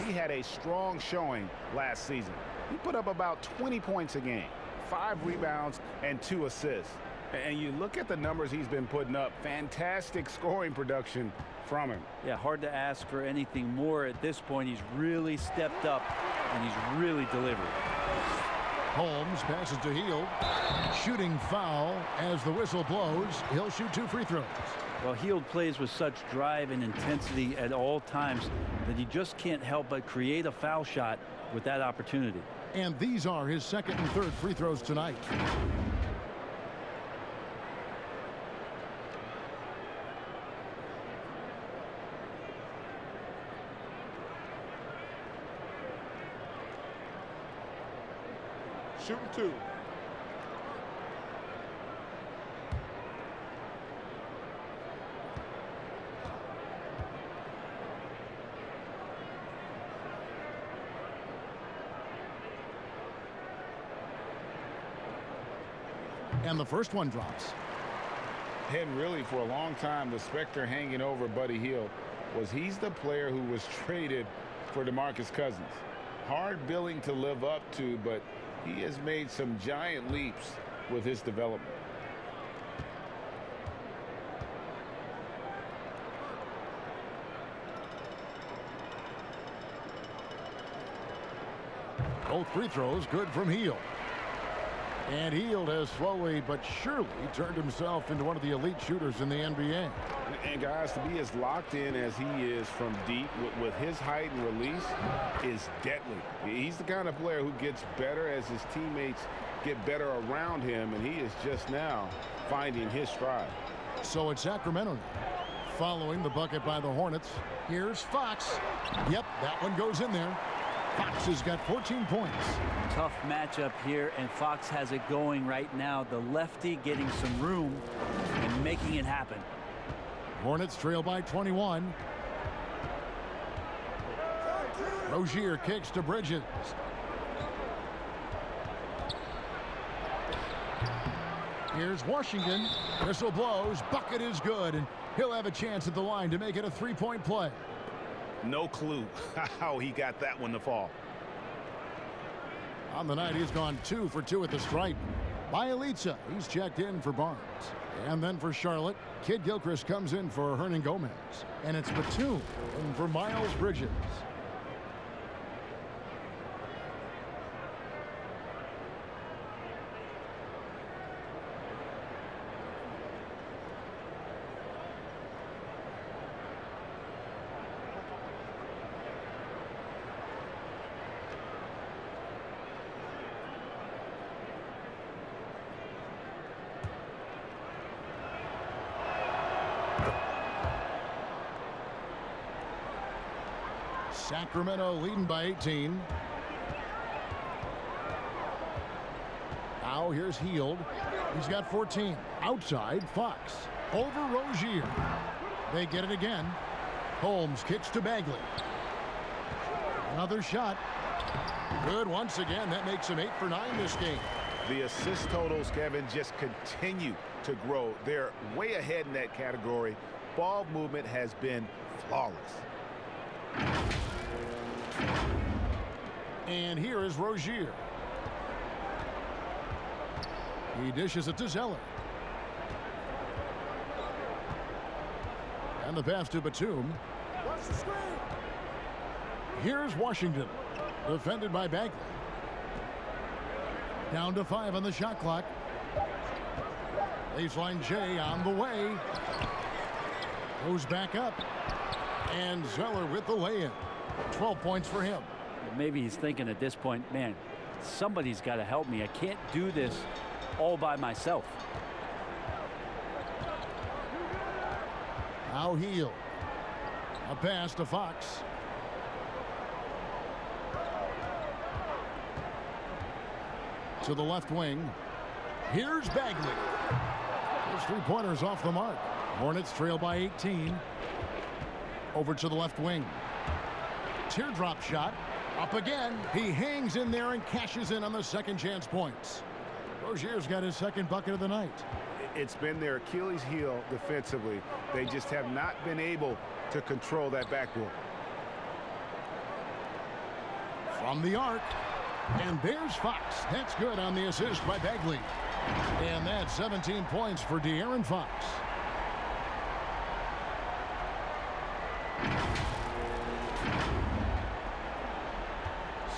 He had a strong showing last season. He put up about 20 points a game, 5 rebounds, and 2 assists. And you look at the numbers he's been putting up, fantastic scoring production from him. Yeah, hard to ask for anything more at this point. He's really stepped up, and he's really delivered. Holmes passes to Hield. Shooting foul as the whistle blows. He'll shoot 2 free throws. Well, Hield plays with such drive and intensity at all times that he just can't help but create a foul shot with that opportunity. And these are his second and third free throws tonight. Shooting 2. And the first one drops. And really, for a long time, the specter hanging over Buddy Hield was he's the player who was traded for DeMarcus Cousins. Hard billing to live up to, but he has made some giant leaps with his development. Both free throws good from Hield. And Hield has slowly but surely turned himself into one of the elite shooters in the NBA. And guys, to be as locked in as he is from deep with his height and release is deadly. He's the kind of player who gets better as his teammates get better around him, and he is just now finding his stride. So it's Sacramento now. Following the bucket by the Hornets, here's Fox. Yep, that one goes in there. Fox has got 14 points. Tough matchup here, and Fox has it going right now. The lefty getting some room and making it happen. Hornets trail by 21. Rozier kicks to Bridges. Here's Washington. Whistle blows. Bucket is good, and he'll have a chance at the line to make it a three-point play. No clue how he got that one to fall. On the night, he's gone 2 for 2 at the stripe. Bielitsa, he's checked in for Barnes. And then for Charlotte, Kid Gilchrist comes in for Hernan Gomez. And it's Batum in for Miles Bridges. Sacramento leading by 18. Now here's Hield. He's got 14. Outside, Fox. Over Rozier. They get it again. Holmes kicks to Bagley. Another shot. Good once again. That makes him 8 for 9 this game. The assist totals, Kevin, just continue to grow. They're way ahead in that category. Ball movement has been flawless. And here is Rozier. He dishes it to Zeller. And the pass to Batum. Here's Washington. Defended by Bagley. Down to 5 on the shot clock. Baseline J on the way. Goes back up. And Zeller with the lay-in. 12 points for him. Maybe he's thinking at this point, man, somebody's got to help me. I can't do this all by myself. Now Hield. A pass to Fox. To the left wing. Here's Bagley. His three-pointers off the mark. Hornets trail by 18. Over to the left wing. Teardrop shot. Up again. He hangs in there and cashes in on the second chance points. Rozier's got his second bucket of the night. It's been their Achilles heel defensively. They just have not been able to control that backboard. From the arc. And there's Fox. That's good on the assist by Bagley. And that's 17 points for De'Aaron Fox.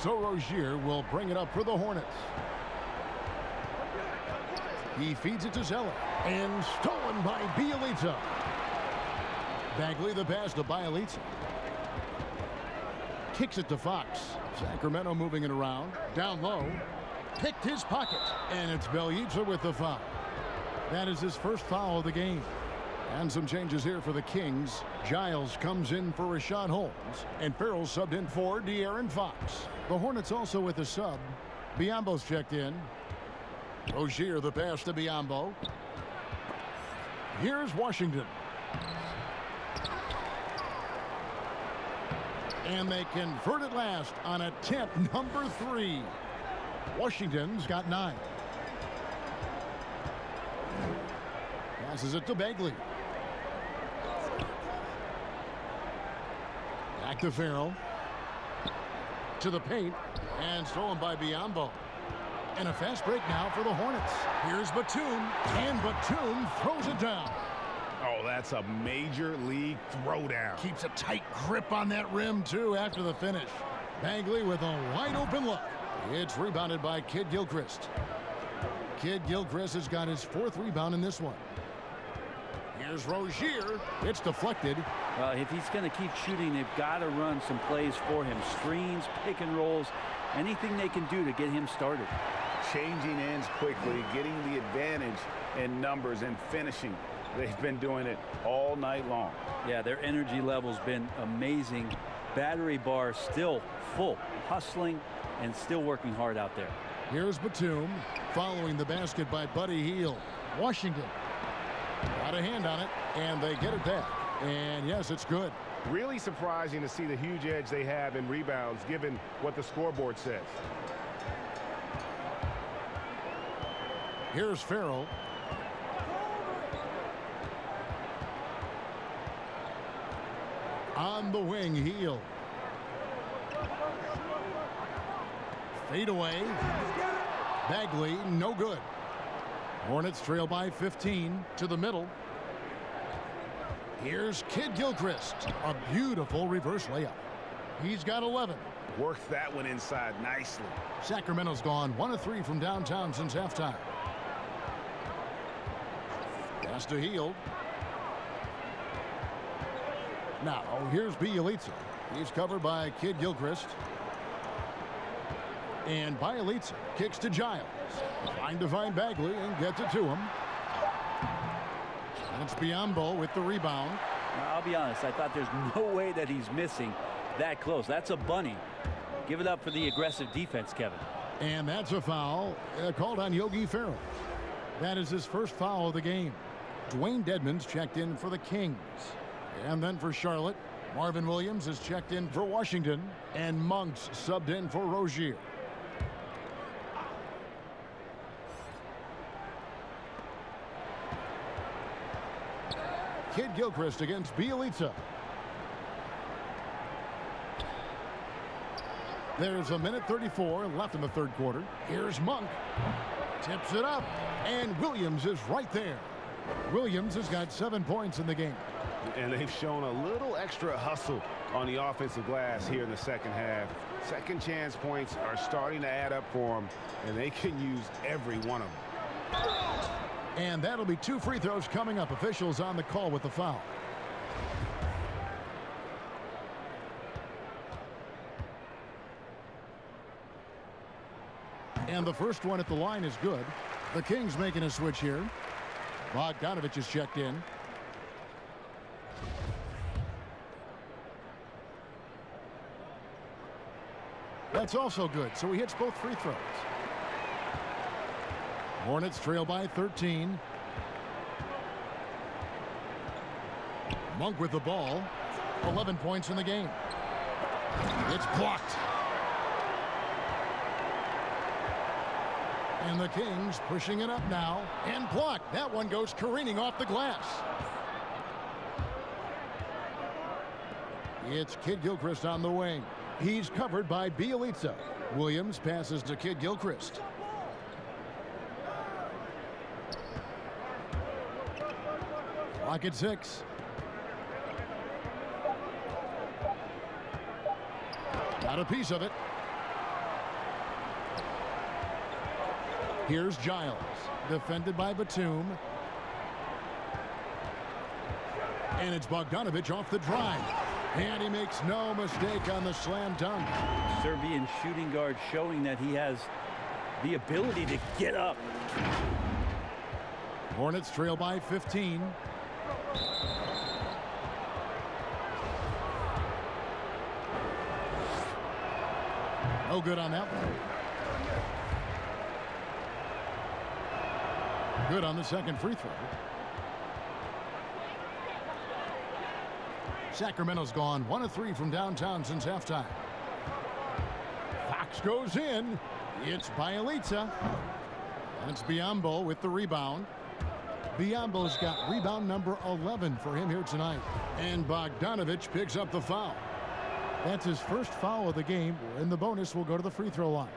So Rozier will bring it up for the Hornets. He feeds it to Zeller. And stolen by Bielitsa. Bagley the pass to Bielitsa. Kicks it to Fox. Sacramento moving it around. Down low. Picked his pocket. And it's Bielitsa with the foul. That is his first foul of the game. And some changes here for the Kings. Giles comes in for Rashad Holmes. And Farrell subbed in for De'Aaron Fox. The Hornets also with a sub. Biyombo's checked in. Rozier the pass to Biyombo. Here's Washington. And they convert it last on attempt number 3. Washington's got 9. Passes it to Bagley. Back to Farrell. To the paint. And stolen by Biyombo. And a fast break now for the Hornets. Here's Batum. And Batum throws it down. Oh, that's a major league throwdown. Keeps a tight grip on that rim, too, after the finish. Bagley with a wide-open look. It's rebounded by Kid Gilchrist. Kid Gilchrist has got his 4th rebound in this one. Here's Rozier. It's deflected. Well, if he's going to keep shooting, they've got to run some plays for him. Screens, pick and rolls, anything they can do to get him started. Changing ends quickly, getting the advantage in numbers and finishing. They've been doing it all night long. Yeah, their energy level's been amazing. Battery bar still full, hustling and still working hard out there. Here's Batum following the basket by Buddy Hield. Washington got a hand on it, and they get it back. And yes, it's good. Really surprising to see the huge edge they have in rebounds given what the scoreboard says. Here's Farrell. On the wing, Hield. Fade away. Bagley, no good. Hornets trail by 15 to the middle. Here's Kid Gilchrist. A beautiful reverse layup. He's got 11. Worked that one inside nicely. Sacramento's gone 1 of 3 from downtown since halftime. Pass to Hield. Now, here's Bielitsa. He's covered by Kid Gilchrist. And Bielitsa kicks to Giles. Trying to find Bagley and gets it to him. And it's Biyombo with the rebound. Now, I'll be honest, I thought there's no way that he's missing that close. That's a bunny. Give it up for the aggressive defense, Kevin. And that's a foul called on Yogi Ferrell. That is his first foul of the game. Dwayne Dedmon's checked in for the Kings. And then for Charlotte, Marvin Williams is checked in for Washington. And Monk's subbed in for Rozier. Kid Gilchrist against Bielitsa. There's 1:34 left in the third quarter. Here's Monk. Tips it up. And Williams is right there. Williams has got 7 points in the game. And they've shown a little extra hustle on the offensive glass here in the second half. Second chance points are starting to add up for them, and they can use every one of them. And that'll be 2 free throws coming up. Officials on the call with the foul. And the first one at the line is good. The Kings making a switch here. Bogdanovich is checked in. That's also good, so he hits both free throws. Hornets trail by 13. Monk with the ball. 11 points in the game. It's blocked. And the Kings pushing it up now. And blocked. That one goes careening off the glass. It's Kid Gilchrist on the wing. He's covered by Bielitsa. Williams passes to Kid Gilchrist. Clock at 6. Got a piece of it. Here's Giles, defended by Batum. And it's Bogdanovic off the drive. And he makes no mistake on the slam dunk. Serbian shooting guard showing that he has the ability to get up. Hornets trail by 15. No good on that one. Good on the second free throw. Sacramento's gone 1 of 3 from downtown since halftime. Fox goes in. It's Bielitsa. And it's Biyombo with the rebound. Biyombo's got rebound number 11 for him here tonight. And Bogdanovic picks up the foul. That's his first foul of the game, and the bonus will go to the free throw line.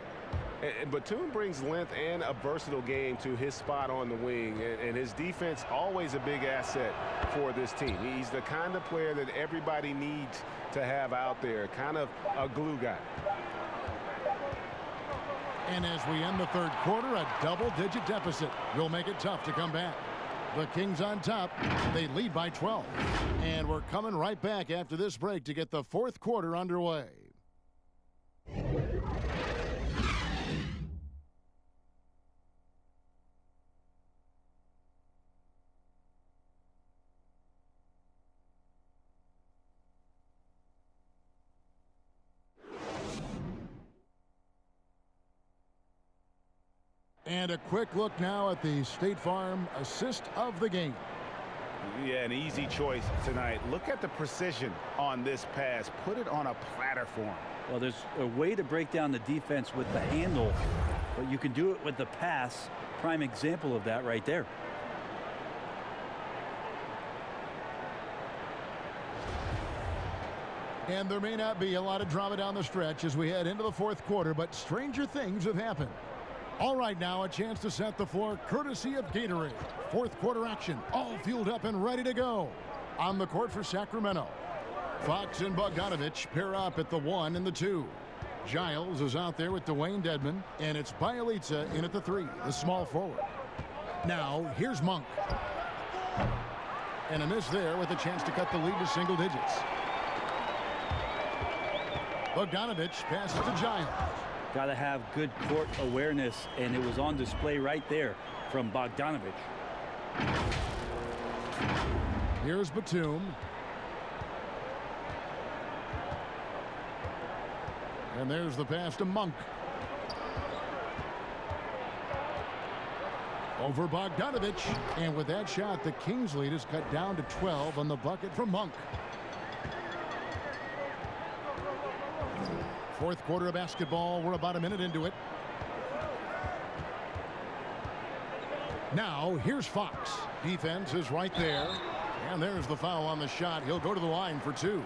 And Batum brings length and a versatile game to his spot on the wing, and his defense always a big asset for this team. He's the kind of player that everybody needs to have out there, kind of a glue guy. And as we end the third quarter, a double-digit deficit will make it tough to come back. The Kings on top. They lead by 12. And we're coming right back after this break to get the fourth quarter underway. And a quick look now at the State Farm assist of the game. Yeah, an easy choice tonight. Look at the precision on this pass. Put it on a platter for him. Well, there's a way to break down the defense with the handle, but you can do it with the pass. Prime example of that right there. And there may not be a lot of drama down the stretch as we head into the fourth quarter, but stranger things have happened. All right, now a chance to set the floor courtesy of Gatorade. Fourth quarter action, all fueled up and ready to go. On the court for Sacramento, Fox and Bogdanovic pair up at the 1 and the 2. Giles is out there with Dwayne Dedmon, and it's Bielitsa in at the 3, the small forward. Now, here's Monk. And a miss there with a chance to cut the lead to single digits. Bogdanovic passes to Giles. Got to have good court awareness, and it was on display right there from Bogdanovic. Here's Batum. And there's the pass to Monk. Over Bogdanovic. And with that shot, the Kings lead is cut down to 12 on the bucket from Monk. Fourth quarter of basketball. We're about a minute into it. Now, here's Fox. Defense is right there. And there's the foul on the shot. He'll go to the line for 2.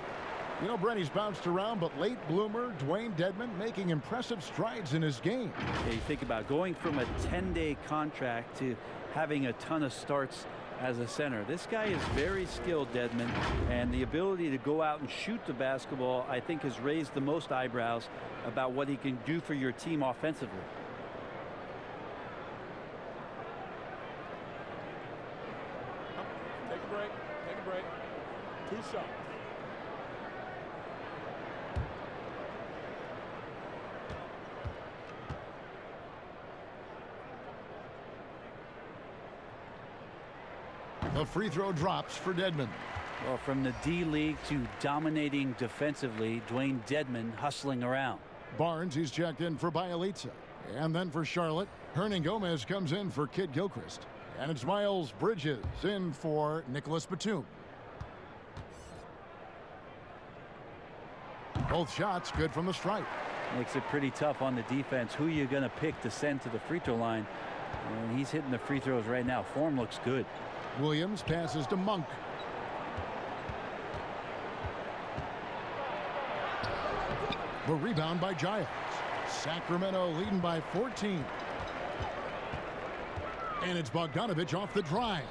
You know, Brent, he's bounced around, but late bloomer Dwayne Dedmon making impressive strides in his game. Yeah, you think about going from a 10-day contract to having a ton of starts as a center. This guy is very skilled, Dedmon, and the ability to go out and shoot the basketball, I think, has raised the most eyebrows about what he can do for your team offensively. Take a break. Take a break. 2 shots. The free throw drops for Dedmon. Well, from the D-League to dominating defensively, Dwayne Dedmon hustling around. Barnes, he's checked in for Bielitsa. And then for Charlotte, Hernan Gomez comes in for Kid Gilchrist. And it's Miles Bridges in for Nicholas Batum. Both shots good from the stripe. Makes it pretty tough on the defense. Who you're going to pick to send to the free throw line. And he's hitting the free throws right now. Form looks good. Williams passes to Monk. The rebound by Giles. Sacramento leading by 14. And it's Bogdanovic off the drive.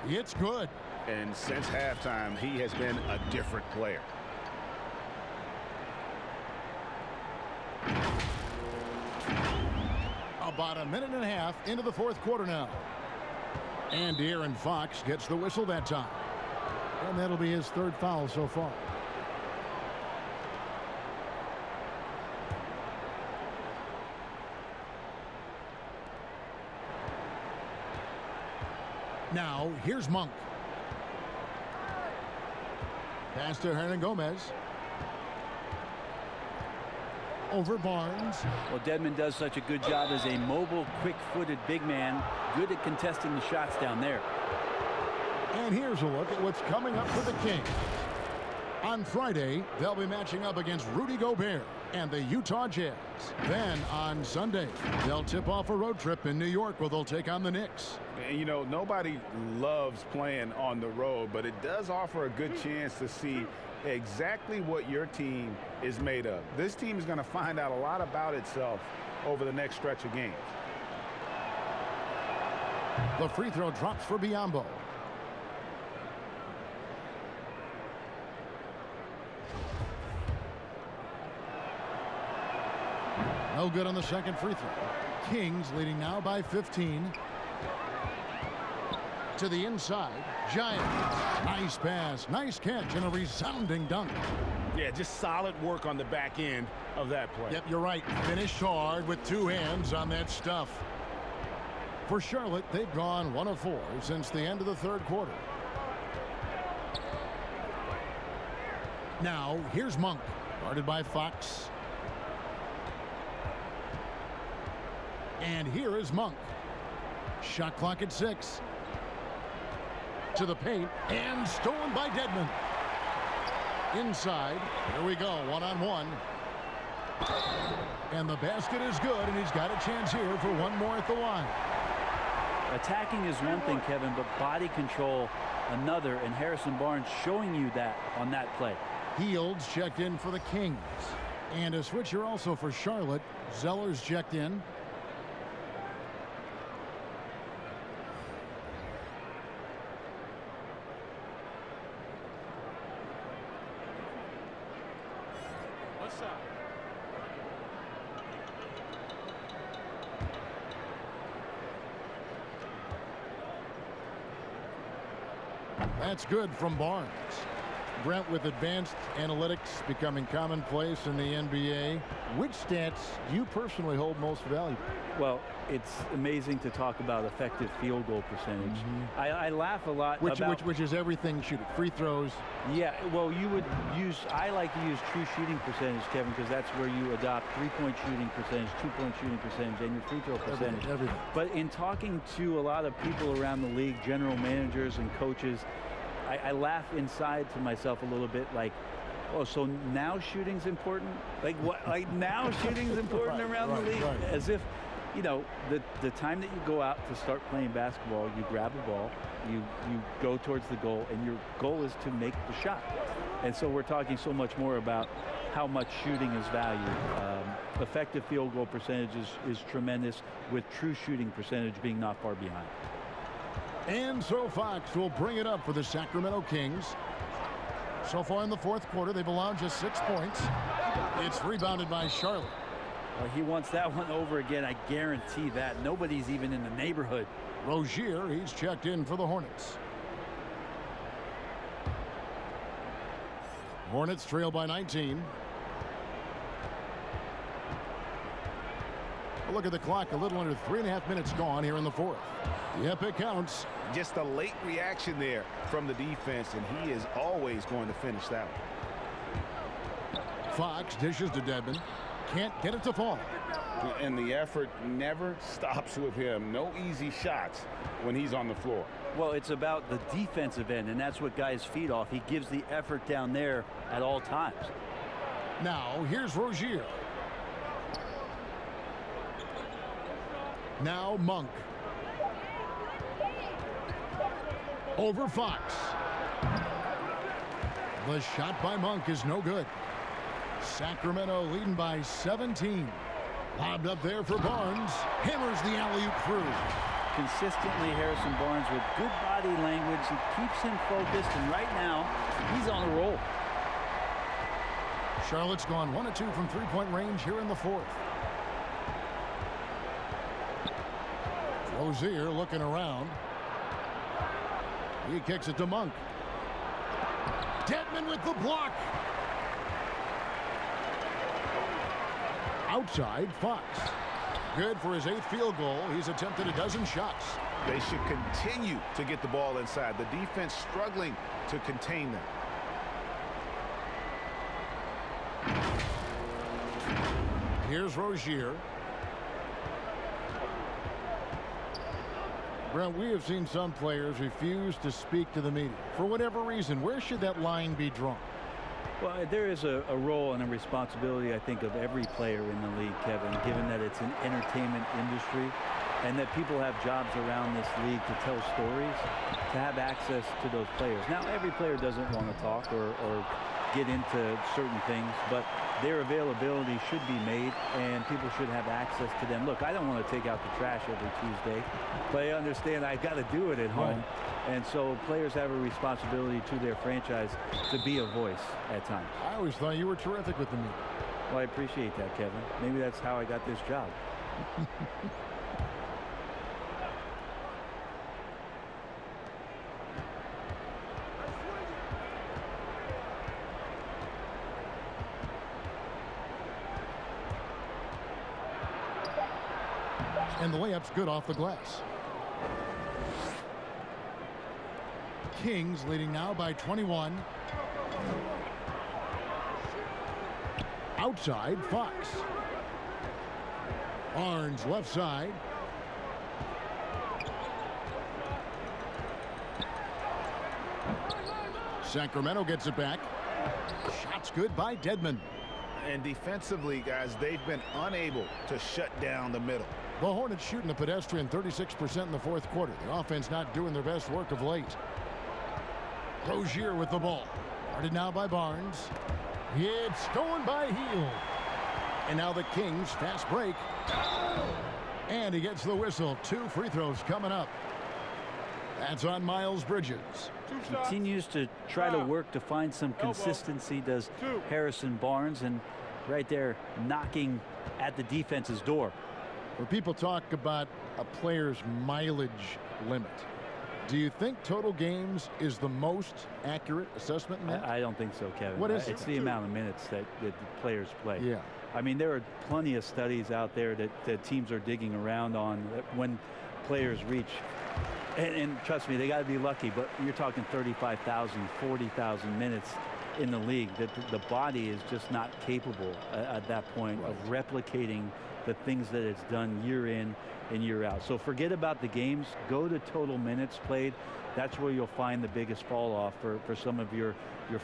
It's good. And since halftime, he has been a different player. About a minute and a half into the fourth quarter now. And De'Aaron Fox gets the whistle that time. And that'll be his third foul so far. Now, here's Monk. Pass to Hernangomez. Over Barnes. Well, Dedmon does such a good job as a mobile, quick-footed big man, good at contesting the shots down there. And here's a look at what's coming up for the Kings. On Friday, they'll be matching up against Rudy Gobert and the Utah Jazz. Then on Sunday, they'll tip off a road trip in New York where they'll take on the Knicks. And, you know, nobody loves playing on the road, but it does offer a good chance to see exactly what your team is made of. This team is going to find out a lot about itself over the next stretch of games. The free throw drops for Biyombo. No good on the second free throw. Kings leading now by 15. To the inside. Giants. Nice pass. Nice catch and a resounding dunk. Yeah, just solid work on the back end of that play. Yep, you're right. Finished hard with two hands on that stuff. For Charlotte, they've gone 1 of 4 since the end of the third quarter. Now, here's Monk. Guarded by Fox. And here is Monk. Shot clock at 6. To the paint. And stolen by Dedmon. Inside. Here we go. 1-on-1. And the basket is good, and he's got a chance here for one more at the line. Attacking is one thing, Kevin, but body control another, and Harrison Barnes showing you that on that play. Fields checked in for the Kings. And a switcher also for Charlotte. Zeller's checked in. That's good from Barnes. Brent, with advanced analytics becoming commonplace in the NBA, which stats do you personally hold most valuable? Well, it's amazing to talk about effective field goal percentage. I laugh a lot which is everything shooting, free throws. Yeah, well, I like to use true shooting percentage, Kevin, because that's where you adopt 3-point shooting percentage, 2-point shooting percentage, and your free throw percentage. Everything. But in talking to a lot of people around the league, general managers and coaches, I laugh inside to myself a little bit, like, oh, so now shooting's important? Like what? Like now shooting's important around the league? Right. As if, you know, the time that you go out to start playing basketball, you grab a ball, you go towards the goal, and your goal is to make the shot. And so we're talking so much more about how much shooting is valued. Effective field goal percentage is tremendous, with true shooting percentage being not far behind. And so Fox will bring it up for the Sacramento Kings. So far in the fourth quarter, they've allowed just 6 points. It's rebounded by Charlotte. Well, he wants that one over again. I guarantee that. Nobody's even in the neighborhood. Rozier, he's checked in for the Hornets. Hornets trail by 19. A look at the clock. A little under 3.5 minutes gone here in the fourth. Yep, it counts. Just a late reaction there from the defense, and he is always going to finish that one. Fox dishes to Dedmon. Can't get it to fall. And the effort never stops with him. No easy shots when he's on the floor. Well, it's about the defensive end, and that's what guys feed off. He gives the effort down there at all times. Now, here's Rozier. Now Monk. Over Fox. The shot by Monk is no good. Sacramento leading by 17. Lobbed up there for Barnes. Hammers the alley-oop through. Consistently, Harrison Barnes with good body language. He keeps him focused, and right now, he's on a roll. Charlotte's gone 1 of 2 from three-point range here in the fourth. Rozier looking around. He kicks it to Monk. Dedmon with the block. Outside, Fox. Good for his 8th field goal. He's attempted a dozen shots. They should continue to get the ball inside. The defense struggling to contain them. Here's Rozier. Brent, we have seen some players refuse to speak to the media. For whatever reason, where should that line be drawn? Well, there is a role and a responsibility, I think, of every player in the league, Kevin, given that it's an entertainment industry and that people have jobs around this league to tell stories, to have access to those players. Now, every player doesn't want to talk or get into certain things, but their availability should be made and people should have access to them. Look, I don't want to take out the trash every Tuesday, but I understand I got to do it at home. Right. And so players have a responsibility to their franchise to be a voice at times. I always thought you were terrific with the media. Well, I appreciate that, Kevin. Maybe that's how I got this job. And the layup's good off the glass. Kings leading now by 21. Outside, Fox. Barnes left side. Sacramento gets it back. Shots good by Dedmon. And defensively, guys, they've been unable to shut down the middle. The Hornets shooting the pedestrian 36% in the 4th quarter. The offense not doing their best work of late. Rozier with the ball. Guarded now by Barnes. It's stolen by Hield. And now the Kings fast break. And he gets the whistle. 2 free throws coming up. That's on Miles Bridges. Continues to try to work to find some consistency, does Harrison Barnes, and right there knocking at the defense's door. When people talk about a player's mileage limit, do you think total games is the most accurate assessment? I don't think so, Kevin. What is it's the amount of minutes that the players play. Yeah. I mean, there are plenty of studies out there that teams are digging around on when players reach. And trust me, they got to be lucky, but you're talking 35,000, 40,000 minutes in the league, that the body is just not capable at that point of replicating the things that it's done year in and year out. So forget about the games. Go to total minutes played. That's where you'll find the biggest fall off for some of your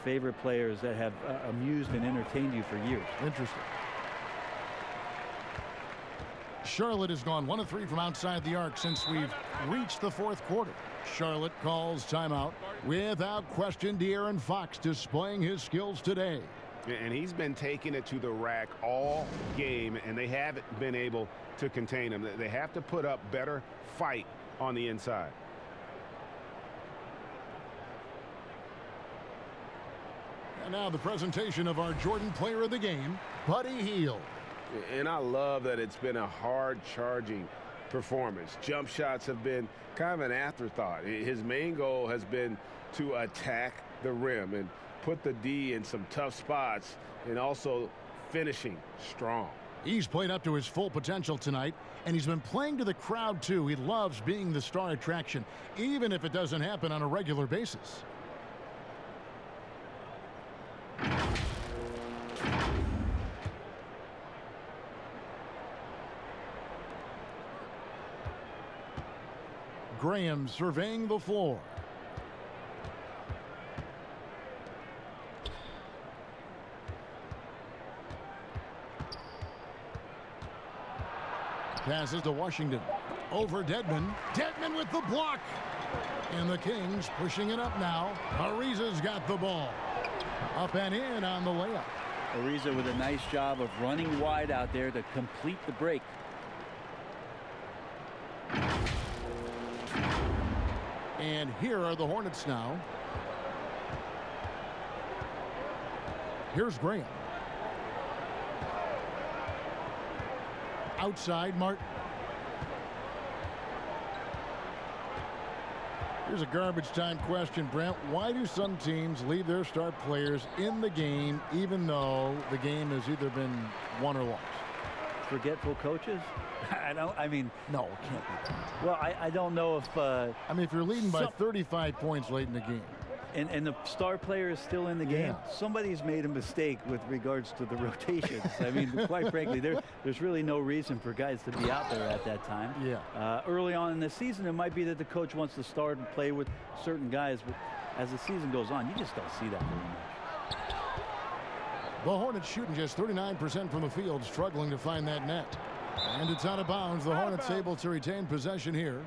favorite players that have amused and entertained you for years. Interesting. Charlotte has gone 1 of 3 from outside the arc since we've reached the 4th quarter. Charlotte calls timeout. Without question, De'Aaron Fox displaying his skills today. And he's been taking it to the rack all game, and they haven't been able to contain him. They have to put up better fight on the inside. And now the presentation of our Jordan Player of the Game, Buddy Hield. And I love that it's been a hard-charging performance. Jump shots have been kind of an afterthought. His main goal has been to attack the rim and put the D in some tough spots, and also finishing strong. He's played up to his full potential tonight, and he's been playing to the crowd too. He loves being the star attraction, even if it doesn't happen on a regular basis. Graham surveying the floor. Passes to Washington. Over Dedmon. Dedmon with the block. And the Kings pushing it up now. Ariza's got the ball. Up and in on the layup. Ariza with a nice job of running wide out there to complete the break. And here are the Hornets now. Here's Graham. Outside, Martin. Here's a garbage time question, Brent. Why do some teams leave their star players in the game even though the game has either been won or lost? Forgetful coaches? I mean, no, it can't be that. Well, I don't know if... I mean, if you're leading by 35 points late in the game. And the star player is still in the game. Somebody's made a mistake with regards to the rotations. I mean, quite frankly, there's really no reason for guys to be out there at that time. Early on in the season, it might be that the coach wants to start and play with certain guys, but as the season goes on, you just don't see that very much. The Hornets shooting just 39% from the field, struggling to find that net. And it's out of bounds. The Hornets able to retain possession here.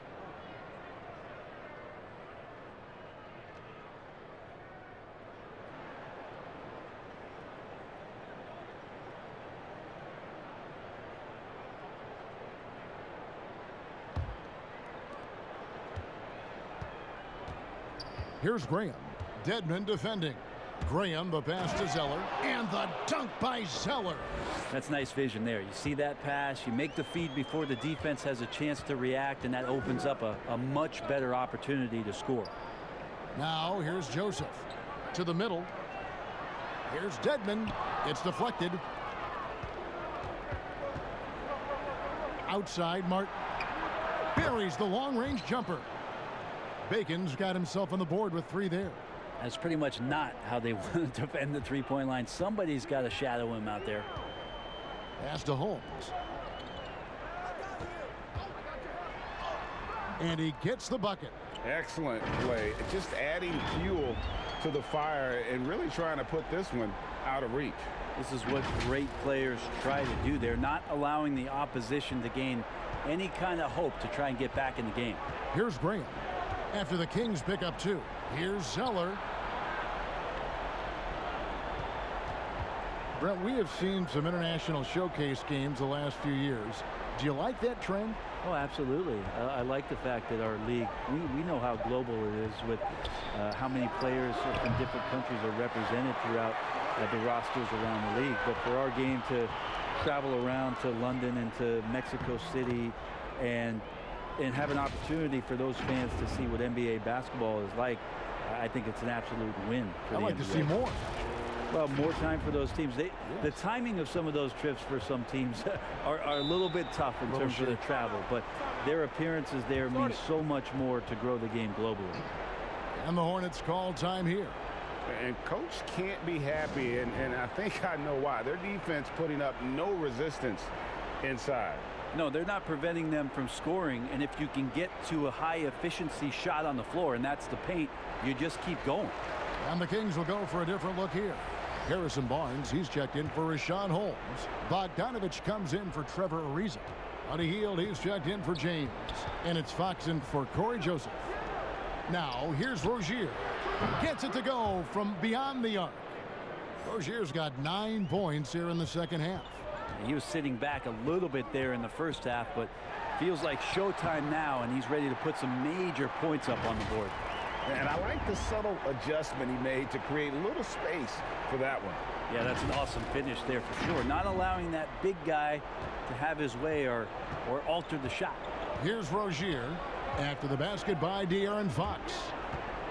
Here's Graham. Dedmon defending. Graham, the pass to Zeller, and the dunk by Zeller. That's nice vision there. You see that pass, you make the feed before the defense has a chance to react, and that opens up a much better opportunity to score. Now here's Joseph to the middle. Here's Dedmon. It's deflected. Outside, Martin buries the long-range jumper. Bacon's got himself on the board with 3 there. That's pretty much not how they want to defend the three-point line. Somebody's got to shadow him out there. Pass to Holmes. And he gets the bucket. Excellent play. Just adding fuel to the fire and really trying to put this one out of reach. This is what great players try to do. They're not allowing the opposition to gain any kind of hope to try and get back in the game. Here's Graham. After the Kings pick up 2. Here's Zeller. Brent, we have seen some international showcase games the last few years. Do you like that trend? Oh, absolutely. I like the fact that our league, we know how global it is with how many players from different countries are represented throughout the rosters around the league. But for our game to travel around to London and to Mexico City and have an opportunity for those fans to see what NBA basketball is like, I think it's an absolute win for the NBA. I'd like to see more. Well, more time for those teams. The timing of some of those trips for some teams are a little bit tough in terms of the travel, but their appearances there mean so much more to grow the game globally. And the Hornets call time here. And coach can't be happy, and I think I know why. Their defense putting up no resistance inside. No, they're not preventing them from scoring, and if you can get to a high efficiency shot on the floor, and that's the paint, you just keep going. And the Kings will go for a different look here. Harrison Barnes, he's checked in for Rashawn Holmes. Bogdanovich comes in for Trevor Ariza. Buddy Hield, he's checked in for James. And it's Fox in for Corey Joseph. Now, here's Rozier. Gets it to go from beyond the arc. Rozier's got 9 points here in the second half. He was sitting back a little bit there in the first half, but feels like showtime now, and he's ready to put some major points up on the board. And I like the subtle adjustment he made to create a little space for that one. Yeah, that's an awesome finish there for sure. Not allowing that big guy to have his way or alter the shot. Here's Rozier after the basket by De'Aaron Fox.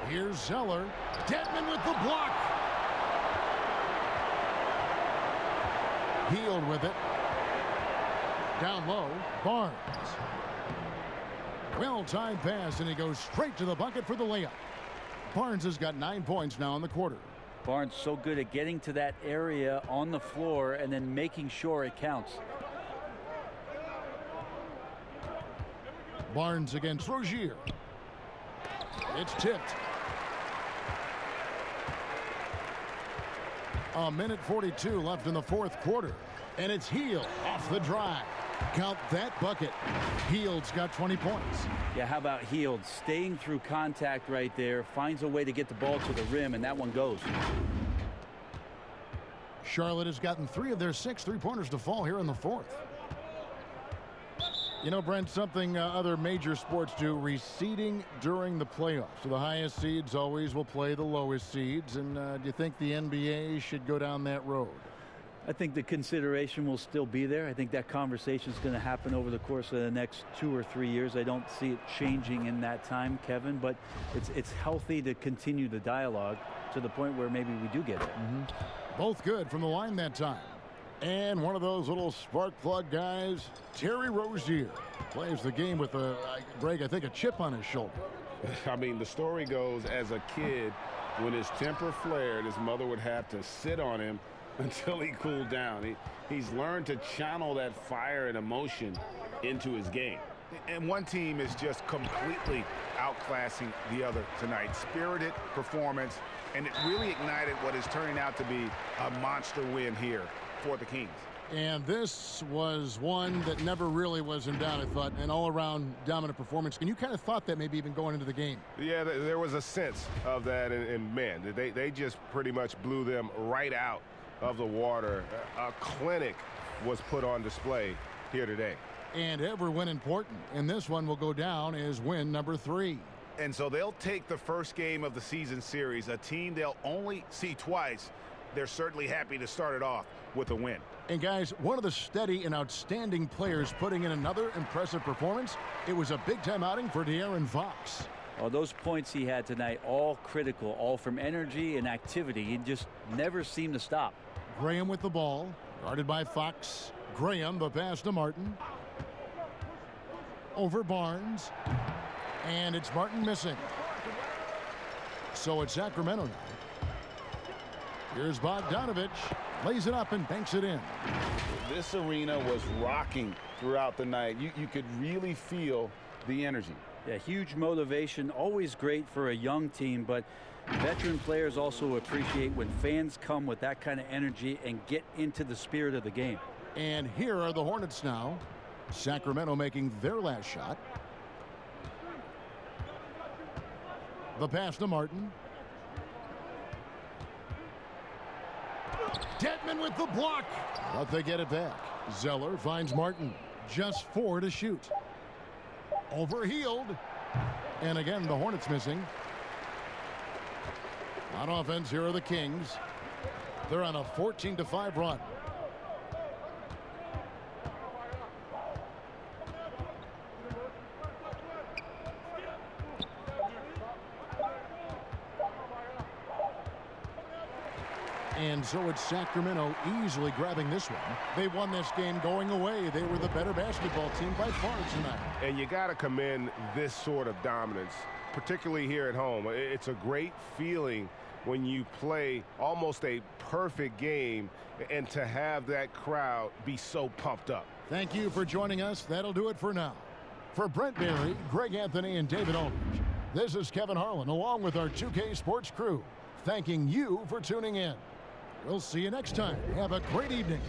Here's Zeller. Dedmon with the block. Hield with it. Down low, Barnes. Well-timed pass, and he goes straight to the bucket for the layup. Barnes has got 9 points now in the quarter. Barnes so good at getting to that area on the floor and then making sure it counts. Barnes against Rozier. It's tipped. A minute 42 left in the fourth quarter. And it's Hield off the drive. Count that bucket. Hield's got 20 points. Yeah, how about Hield staying through contact right there, finds a way to get the ball to the rim, and that one goes. Charlotte has gotten 3 of their 6 three-pointers to fall here in the fourth. You know, Brent, something other major sports do, reseeding during the playoffs. So the highest seeds always will play the lowest seeds. And do you think the NBA should go down that road? I think the consideration will still be there. I think that conversation is going to happen over the course of the next 2 or 3 years. I don't see it changing in that time, Kevin, but it's healthy to continue the dialogue to the point where maybe we do get it. Both good from the line that time. And one of those little spark plug guys, Terry Rozier, plays the game with Greg, I think, a chip on his shoulder. I mean, the story goes, as a kid, when his temper flared, his mother would have to sit on him until he cooled down. He's learned to channel that fire and emotion into his game. And one team is just completely outclassing the other tonight. Spirited performance, and it really ignited what is turning out to be a monster win here for the Kings. And this was one that never really was in doubt, I thought, an all-around dominant performance. And you kind of thought that maybe even going into the game. Yeah, there was a sense of that, and man, they just pretty much blew them right out of the water. A clinic was put on display here today. And every win important. And this one will go down as win number 3. And so they'll take the first game of the season series, a team they'll only see twice. They're certainly happy to start it off with a win. And guys, one of the steady and outstanding players putting in another impressive performance. It was a big-time outing for De'Aaron Fox. Oh, those points he had tonight, all critical, all from energy and activity. He just never seemed to stop. Graham with the ball, guarded by Fox. Graham, the pass to Martin. Over Barnes. And it's Martin missing. So it's Sacramento now. Here's Bogdanovich. Lays it up and banks it in. This arena was rocking throughout the night. You could really feel the energy. Yeah, huge motivation, always great for a young team, but veteran players also appreciate when fans come with that kind of energy and get into the spirit of the game. And here are the Hornets now. Sacramento making their last shot. The pass to Martin. Dedmon with the block. But they get it back. Zeller finds Martin. Just 4 to shoot. Overhealed. And again, the Hornets missing. On offense, here are the Kings. They're on a 14-5 run. And so it's Sacramento easily grabbing this one. They won this game going away. They were the better basketball team by far tonight. And you got to commend this sort of dominance, particularly here at home. It's a great feeling when you play almost a perfect game and to have that crowd be so pumped up. Thank you for joining us. That'll do it for now. For Brent Barry, Greg Anthony, and David Aldridge, this is Kevin Harlan along with our 2K Sports crew, thanking you for tuning in. We'll see you next time. Have a great evening.